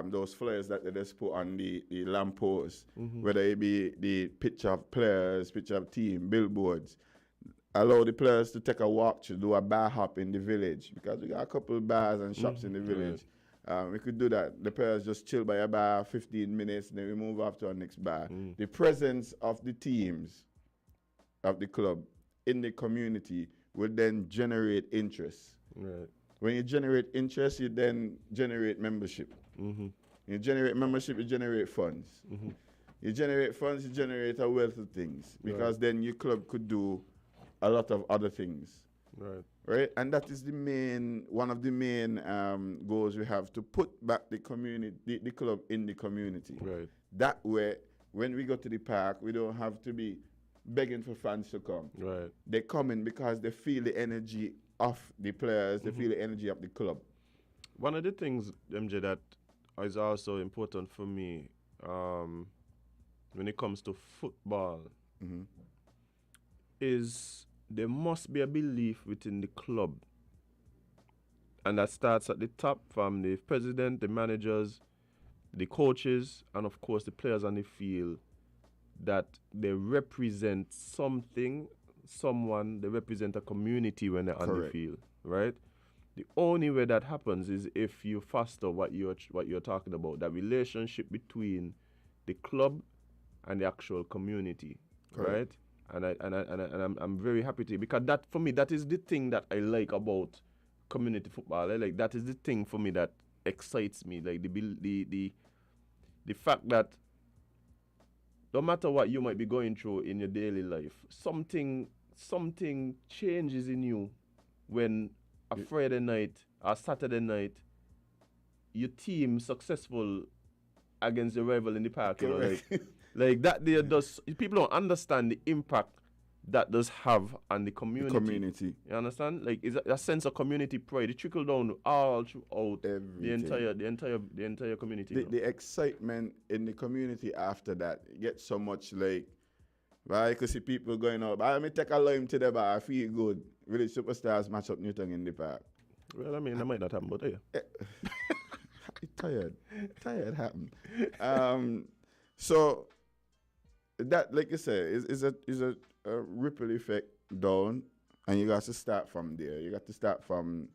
those flyers that they just put on the lampposts, whether it be the picture of players, picture of team, billboards, allow the players to take a walk to do a bar hop in the village, because we got a couple of bars and shops in the village. We could do that. The players just chill by a bar 15 minutes, then we move off to our next bar. The presence of the teams of the club in the community will then generate interest. Right. When you generate interest, you then generate membership. You generate membership, you generate funds. You generate funds, you generate a wealth of things, because then your club could do a lot of other things. Right? And that is one of the main goals we have, to put back the club in the community. Right. That way, when we go to the park, we don't have to be begging for fans to come. Right. They come in because they feel the energy of the players, they feel the energy of the club. One of the things, MJ, that is also important for me when it comes to football is there must be a belief within the club. And that starts at the top, from the president, the managers, the coaches, and of course the players on the field, that they represent something, someone, they represent a community when they're on the field, right? The only way that happens is if you foster what you're talking about, that relationship between the club and the actual community, right? And I'm very happy to, because that, for me, that is the thing that I like about community football. Like, that is the thing for me that excites me, like the fact that no matter what you might be going through in your daily life, something changes in you when a Friday night or Saturday night your team successful against the rival in the park. You know, like that. There does, people don't understand the impact that does have on the community. You understand? Like, is a sense of community pride. It trickle down all throughout the entire community. The excitement in the community after that gets so much, like, right? Because see people going out, I may take a lime to the bar, I feel good. Village Superstars match up Newton in the park. Well, I mean, that might not happen, but yeah. Tired happened. So that, like you said, is a ripple effect down, and you got to start from there. You got to start from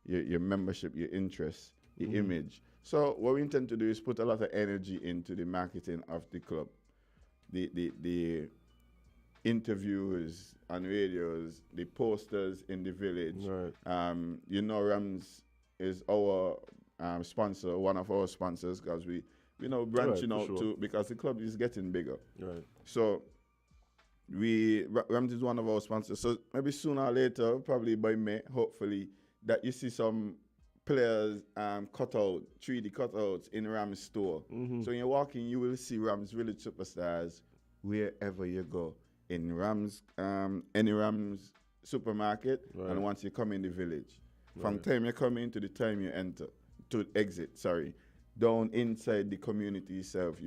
your membership, your interest, your image. So what we intend to do is put a lot of energy into the marketing of the club, the interviews on radios, the posters in the village. Right. Rams is our sponsor, one of our sponsors, because we branching Right, out for to, because the club is getting bigger. Right. So Rams is one of our sponsors. So maybe sooner or later, probably by May, hopefully, that you see some players cut out, 3D cutouts in Rams store. So when you walk in, you will see Rams Village Superstars wherever you go. In Rams, any Rams supermarket, Right. and once you come in the village. From Right. time you come in to the time you exit, down inside the community itself.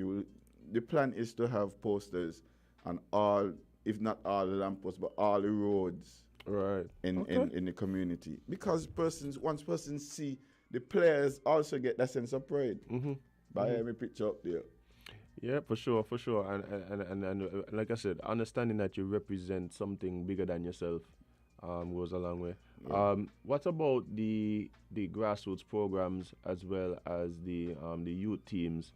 The plan is to have posters on all, if not all the lampposts, but all the roads Right. in the community. Because once persons see, the players also get that sense of pride. By every picture up there. Yeah, for sure. And like I said, understanding that you represent something bigger than yourself goes a long way. Yeah. What about the grassroots programs as well as the youth teams?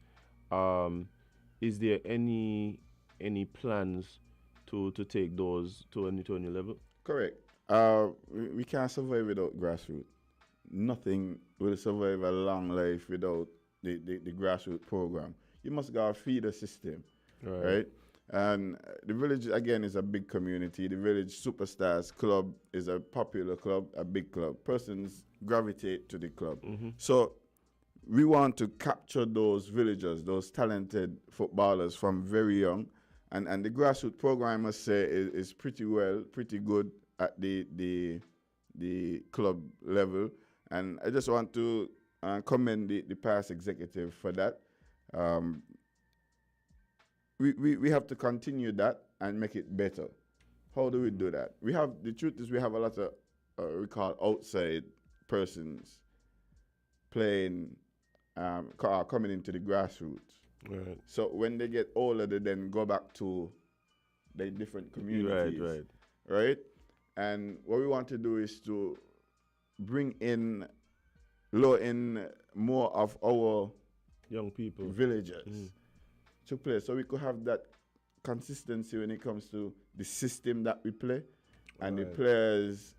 Is there any plans to take those to a new level? Correct. We can't survive without grassroots. Nothing will survive a long life without the grassroots program. You must go feed the system, right? And the village, again, is a big community. The Village Superstars Club is a popular club, a big club. Persons gravitate to the club. So we want to capture those villagers, those talented footballers from very young. And the grassroots program, I must say, is pretty good at the club level. And I just want to commend the past executive for that. We have to continue that and make it better. How do we do that? The truth is we have a lot of we call outside persons playing, coming into the grassroots. Right. So when they get older, they then go back to the different communities. Right? And what we want to do is to bring in, lure in more of our young people, villagers to play, so we could have that consistency when it comes to the system that we play and the players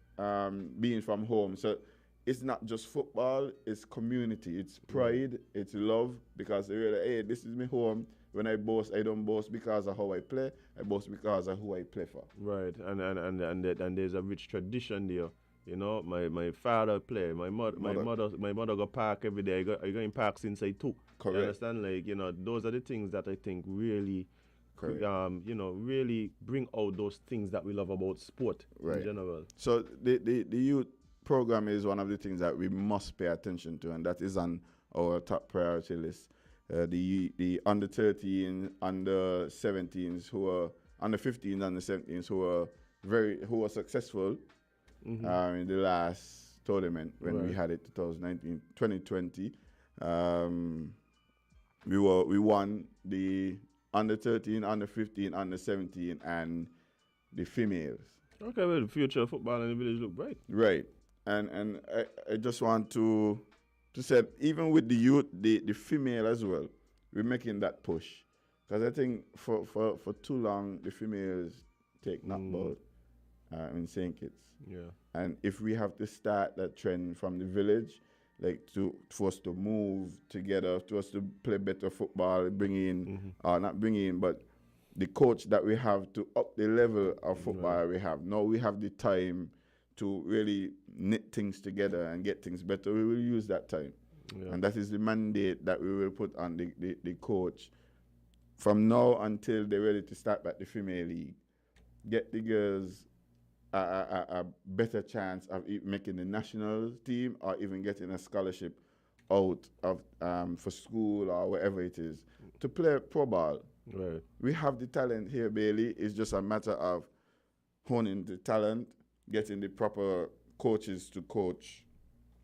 being from home. So it's not just football, it's community, it's pride, it's love, because they really, hey, this is my home. When I boast, I don't boast because of how I play, I boast because of who I play for. Right, and there's a rich tradition there. You know, my father play, my mother go park every day. I go in park since I 2. Correct. You understand? Like, you know, those are the things that I think really, really bring out those things that we love about sport in general. So the youth program is one of the things that we must pay attention to, and that is on our top priority list. The under 13, under 17s, who are under 15s, under 17s, who are successful. In the last tournament when we had it 2020, we won the under 13, under 15, under 17, and the females. Okay, well, the future of football in the village look bright. Right, and I just want to say, even with the youth, the female as well, we're making that push, because I think for too long the females take knockball in St. Kitts. Yeah. And if we have to start that trend from the village, like for us to move together, to us to play better football, not bring in, but the coach that we have to up the level of football we have. Now we have the time to really knit things together and get things better. We will use that time. Yeah. And that is the mandate that we will put on the coach from now until they're ready to start back the female league. Get the girls a better chance of making the national team, or even getting a scholarship out of for school or wherever it is to play pro ball. Right. We have the talent here, Bailey. It's just a matter of honing the talent, getting the proper coaches to coach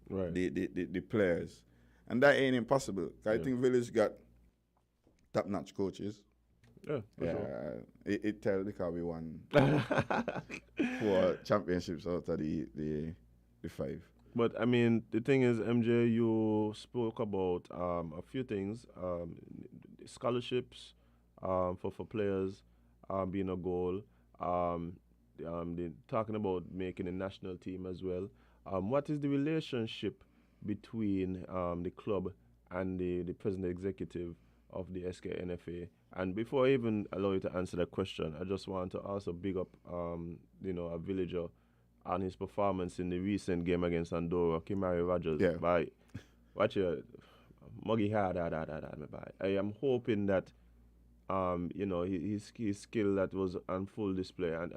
the players, and that ain't impossible. I think Village got top-notch coaches. Yeah, for sure. It tells because we won 4 championships out of the 5. But I mean, the thing is, MJ, you spoke about a few things, scholarships for players being a goal. Um, talking about making a national team as well. What is the relationship between the club and the president executive of the SKNFA? And before I even allow you to answer that question, I just want to also big up, a villager on his performance in the recent game against Andorra, Kimari Rogers. Yeah. By watch your muggy hard, me by. I am hoping that his skill that was on full display, and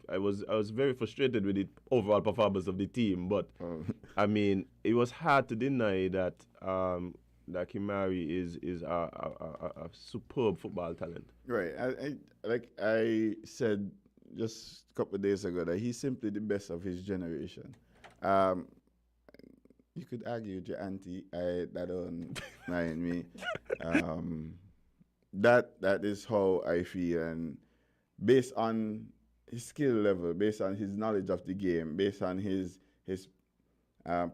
I was very frustrated with the overall performance of the team, but I mean it was hard to deny that that Kimari is a superb football talent. Right. Like I said just a couple of days ago that he's simply the best of his generation. You could argue with your auntie. That don't mind me. That is how I feel, and based on his skill level, based on his knowledge of the game, based on his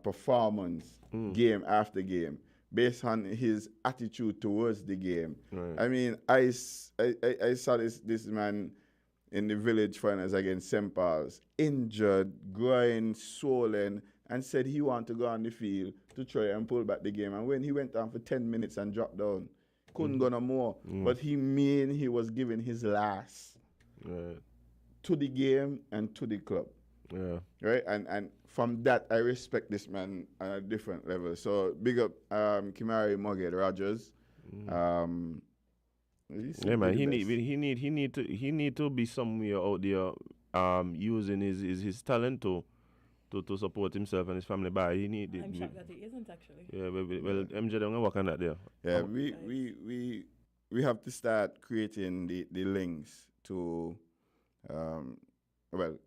performance game after game, based on his attitude towards the game. Right. I mean, I saw this man in the village finals against St. Paul's, injured, groin swollen, and said he wanted to go on the field to try and pull back the game. And when he went down for 10 minutes and dropped down, couldn't go no more. But he was giving his last to the game and to the club. Yeah. Right? And from that, I respect this man on a different level. So big up Kimari Morgan Rogers. Yeah, man. He need to be somewhere out there using his talent to support himself and his family. But I'm shocked that he isn't actually. Yeah, well, MJ don't work on that there. Yeah, we have to start creating the links to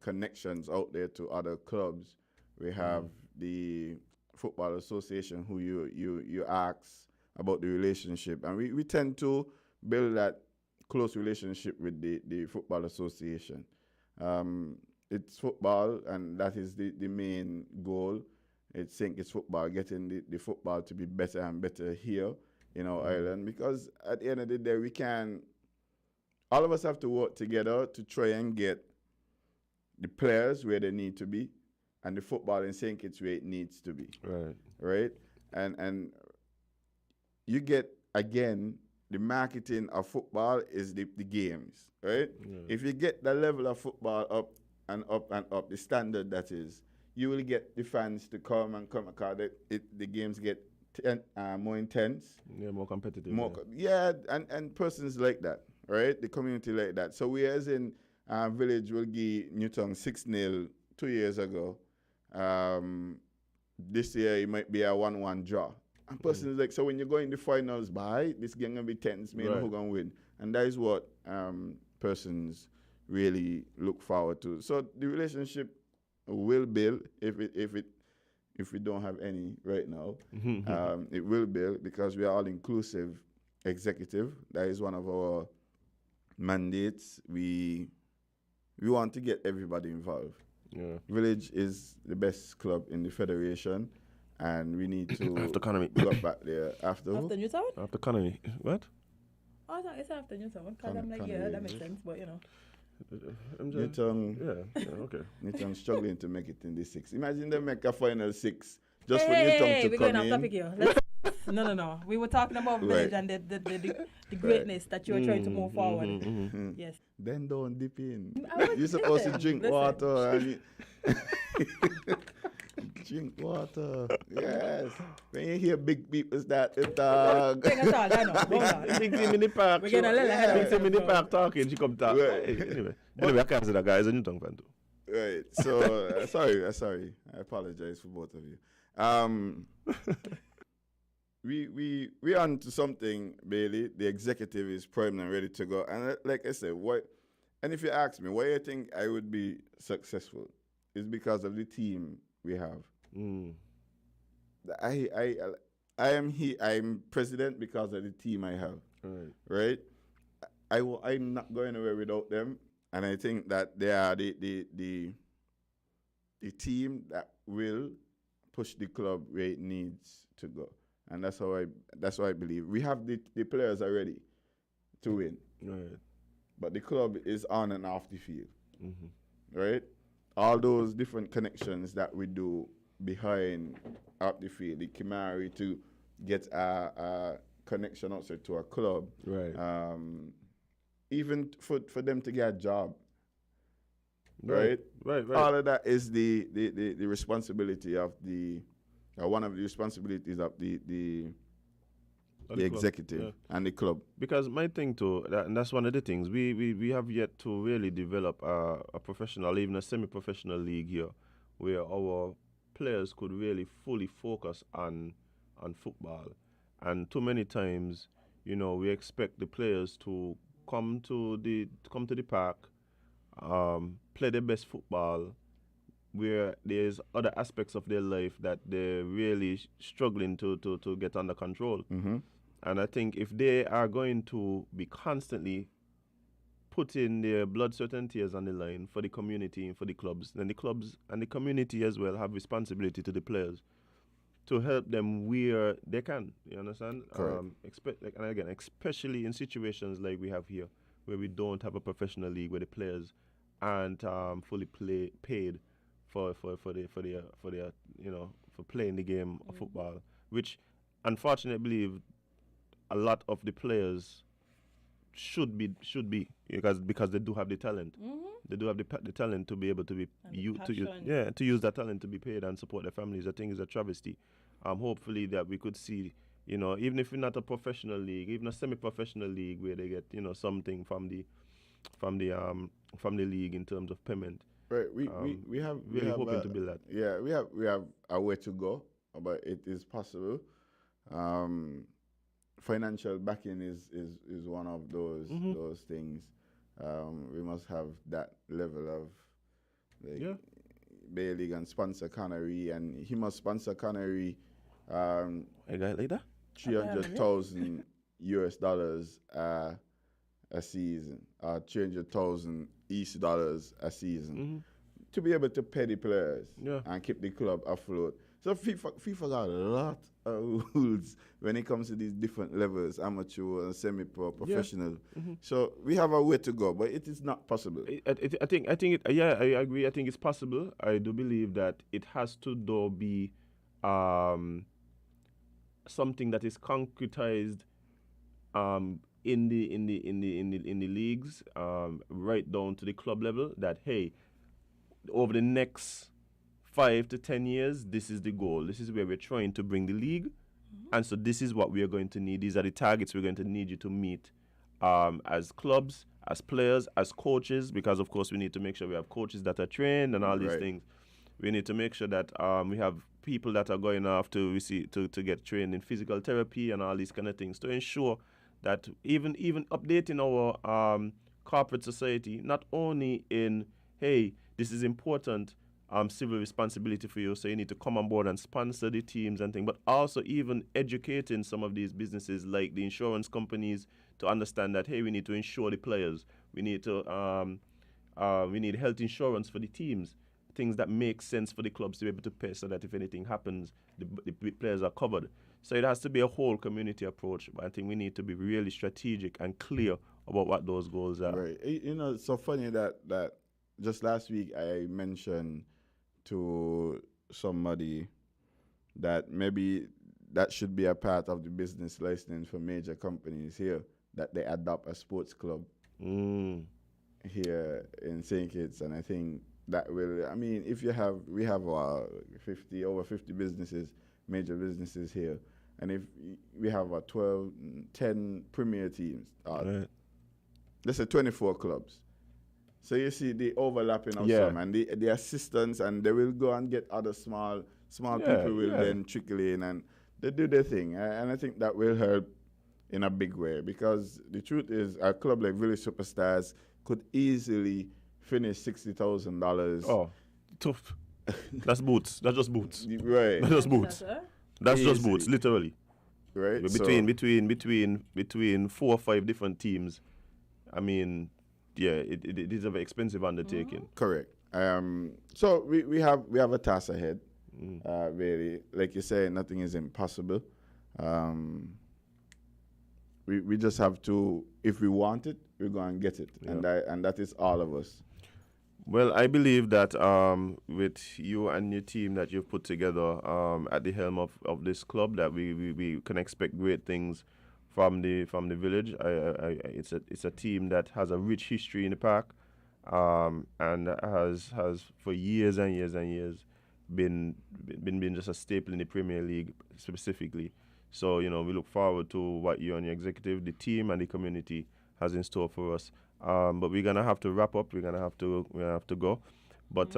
connections out there to other clubs. We have the Football Association who you ask about the relationship, and we tend to build that close relationship with the Football Association. It's football, and that is the main goal. It's football, getting the football to be better and better here in our island, because at the end of the day, all of us have to work together to try and get the players where they need to be and the football in St. Kitts where it needs to be. Right? And you get, again, the marketing of football is the games, right? Yeah. If you get the level of football up and up and up, the standard that is, you will get the fans to come because the games get more intense. Yeah, more competitive. And persons like that, right? The community like that. So we as in Village will give Newton 6-0 2 years ago. This year it might be a 1-1 draw. And persons like, so when you go in the finals, this game gonna be tense, man, who gonna win? And that is what persons really look forward to. So the relationship will build if we don't have any right now. It will build because we are all inclusive executive. That is one of our mandates. We want to get everybody involved. Yeah. Village is the best club in the federation, and we need to After Conamy. go back there. After who? After Newtown? After Conamy. What? Oh, I thought it's after Newtown. Because I'm like, yeah, that makes sense, but you know. Newton, okay. Newton struggling to make it in the 6. Imagine they make a final 6 just for Hey, Newton to we're come going off in. topic here. No. We were talking about village and the greatness that you were trying to move forward. Yes. Then don't dip in. I was- You're supposed to listen, drink listen. water. And drink water. Yes. When you hear big people start to talk. Bring us all, I know. Hold on. Big team in the park. We're getting a little ahead of Big team in the ourselves. park talking. She come talk. Right. Anyway, I can't say that guy is a Newton fan too. Right. So sorry. I apologize for both of you. We on to something, Bailey. The executive is primed and ready to go. And like I said, and if you ask me why I think I would be successful, it's because of the team we have. I'm president because of the team I have. Right? I'm not going anywhere without them. And I think that they are the team that will push the club where it needs to go. And that's what I believe. We have the players are ready to win. Right. But the club is on and off the field. Mm-hmm. Right? All those different connections that we do behind out the field, the Kimari to get a connection also to a club. Right. Even for them to get a job. Right. Right? Right. All of that is the responsibility of the one of the responsibilities of the club, executive yeah. and the club. Because my thing too, and that's one of the things, we have yet to really develop a professional, even a semi-professional league here, where our players could really fully focus on football. And too many times, we expect the players to come to the park, play their best football, where there's other aspects of their life that they're really struggling to get under control. Mm-hmm. And I think if they are going to be constantly putting their blood, sweat, and tears on the line for the community and for the clubs, then the clubs and the community as well have responsibility to the players to help them where they can. You understand? Correct. And again, especially in situations like we have here, where we don't have a professional league, where the players aren't fully paid for playing the game of football, which unfortunately a lot of the players should be because they do have the talent. Mm-hmm. They do have the talent to be able to be passion. to use that talent to be paid and support their families. I think is a travesty. Hopefully that we could see, even if we're not a professional league, even a semi-professional league where they get something from the league in terms of payment. Right. We have hoping to build that. Yeah, we have a way to go, but it is possible. Financial backing is one of those those things. We must have that level of Bay League and sponsor Connery, and he must sponsor Connery. A guy like that? $300,000 US a season, $300,000 EC dollars a season, to be able to pay the players and keep the club afloat. So FIFA got a lot of rules when it comes to these different levels, amateur and semi-pro, professional. Yeah. Mm-hmm. So we have a way to go, but it is not possible. I agree. I think it's possible. I do believe that it has to though be something that is concretized in the leagues, right down to the club level. That hey, over the next 5 to 10 years, this is the goal. This is where we're trying to bring the league, and so this is what we are going to need. These are the targets we're going to need you to meet, as clubs, as players, as coaches, because of course we need to make sure we have coaches that are trained and all these things. We need to make sure that we have people that are going off to get trained in physical therapy and all these kind of things to ensure that even updating our corporate society, not only in, hey, this is important civil responsibility for you, so you need to come on board and sponsor the teams and things, but also even educating some of these businesses like the insurance companies to understand that, hey, we need to insure the players. We need to we need health insurance for the teams, things that make sense for the clubs to be able to pay so that if anything happens, the players are covered. So it has to be a whole community approach, but I think we need to be really strategic and clear about what those goals are. Right. It's so funny that just last week I mentioned to somebody that maybe that should be a part of the business license for major companies here, that they adopt a sports club here in St. Kitts. And I think that will, if we have over 50 businesses, major businesses here, and if we have 10 premier teams, let's say 24 clubs. So you see the overlapping of some, and the assistants, and they will go and get other small people will then trickle in, and they do their thing. And I think that will help in a big way, because the truth is a club like Village Superstars could easily finish $60,000. Oh, tough. That's boots. That's just boots. Right. That's just boots. That's just boots, literally. Right. Between 4 or 5 different teams, it is a very expensive undertaking. Correct. So we have a task ahead. Really, like you say, nothing is impossible. We just have to, if we want it, we're going to get it, and that is all of us. Well, I believe that with you and your team that you've put together at the helm of this club, that we can expect great things from the village. It's a team that has a rich history in the park, and has for years and years and years been just a staple in the Premier League specifically. So we look forward to what you and your executive, the team, and the community has in store for us. But we're gonna have to wrap up. We're gonna have to go. But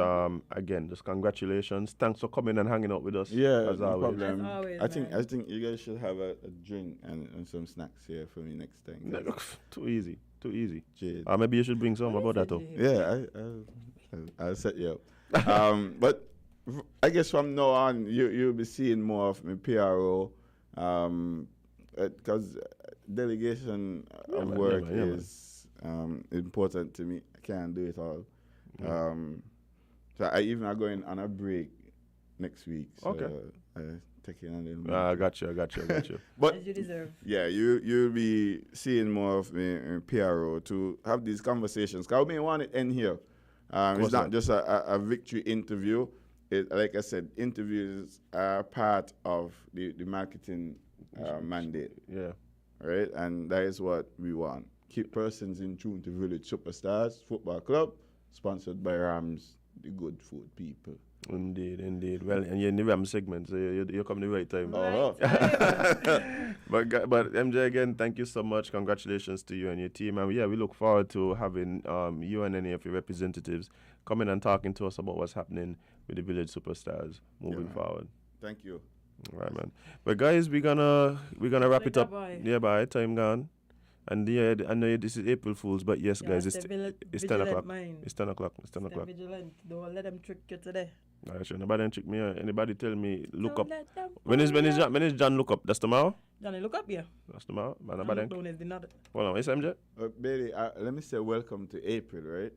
again, just congratulations. Thanks for coming and hanging out with us. Yeah, as no always. problem. As always, I think man. you guys should have a drink and some snacks here for me next time. Too easy. Jade. Maybe you should bring some about that though. Yeah, I'll set you up. But I guess from now on, you'll be seeing more of my PRO, because delegation of work is important to me. I can't do it all. So I'm going on a break next week. So Okay. Taking a little. I got you. But As you deserve. yeah, you'll be seeing more of me in PRO to have these conversations. Cause we want to end here. It's not just a victory interview. Like I said, interviews are part of the marketing mandate. Yeah. Right, and that is what we want. Keep persons in tune to Village Superstars Football Club, sponsored by Rams, the good food people. Indeed. Well, and you're in the Ram segment, so you're coming the right time. But MJ, again, thank you so much. Congratulations to you and your team. And yeah, we look forward to having you and any of your representatives coming and talking to us about what's happening with the Village Superstars moving forward. Thank you. All right, man. But guys, we're gonna wrap it up. Bye. Yeah, bye. Time gone. And yeah, I know this is April Fools, but yes, guys, it's 10 o'clock. It's 10 o'clock. It's 10 o'clock. Vigilant. Don't let them trick you today. Alright, sure. Nobody trick me. Anybody tell me look up. Don't let them When is fool John look up? That's tomorrow. Johnny, look up here. That's tomorrow. Man, And nobody. look down is the nod. Hold on, it's MJ. Bailey, let me say welcome to April, right?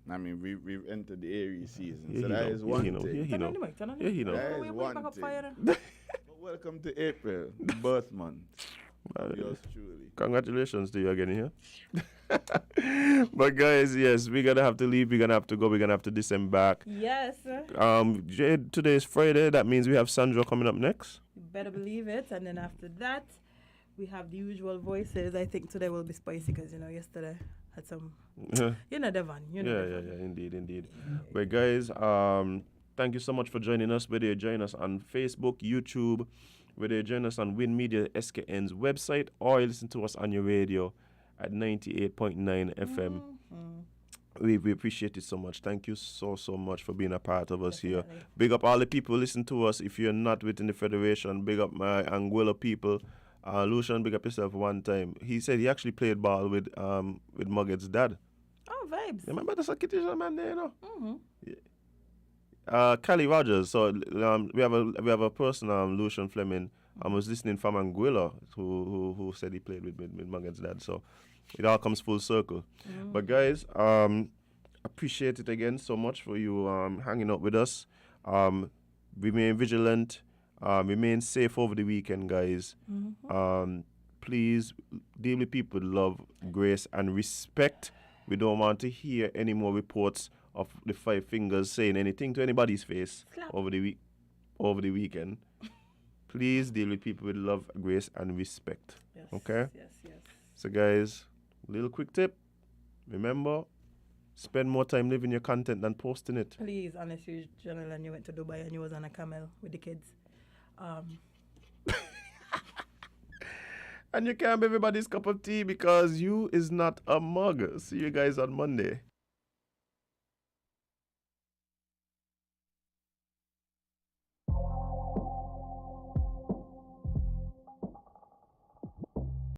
I mean, we've entered the Aries season, Yeah, so he that know. is Yeah, one he know. thing. Yeah, he Turn know. on the mic, turn on the Yeah, mic. he know. That is Wait, one back up thing. fire. But welcome to April, the birth month. Yours truly. Congratulations to you again here. But guys, yes, we're gonna have to leave. We're gonna have to go. We're gonna have to disembark. Yes. Jade, today is Friday. That means we have Sandra coming up next. You better believe it. And then after that, we have the usual voices. I think today will be spicy because, yesterday had some, Devon. Devon. Yeah, indeed. But guys, thank you so much for joining us. Whether you join us on Facebook, YouTube, whether you join us on Win Media SKN's website, or you listen to us on your radio at 98.9 FM. We appreciate it so much. Thank you so much for being a part of us here. Big up all the people listen to us. If you're not within the Federation, big up my Anguilla people. Lucian, big up yourself one time. He said he actually played ball with Muggett's dad. Oh, vibes. Remember the Sakitish man there, Mm-hmm. Callie Rogers. So we have a person, Lucian Fleming. I was listening from Anguilla who said he played with Muggett's dad. So it all comes full circle. But guys, appreciate it again so much for you hanging out with us. Remain vigilant. Remain safe over the weekend, guys. Please deal with people with love, grace, and respect. We don't want to hear any more reports of the five fingers saying anything to anybody's face over the weekend. Please deal with people with love, grace, and respect. Yes. Okay? Yes. So, guys, little quick tip. Remember, spend more time living your content than posting it. Please, unless you general and you went to Dubai and you was on a camel with the kids. And you can't be everybody's cup of tea because you is not a mug. See you guys on Monday.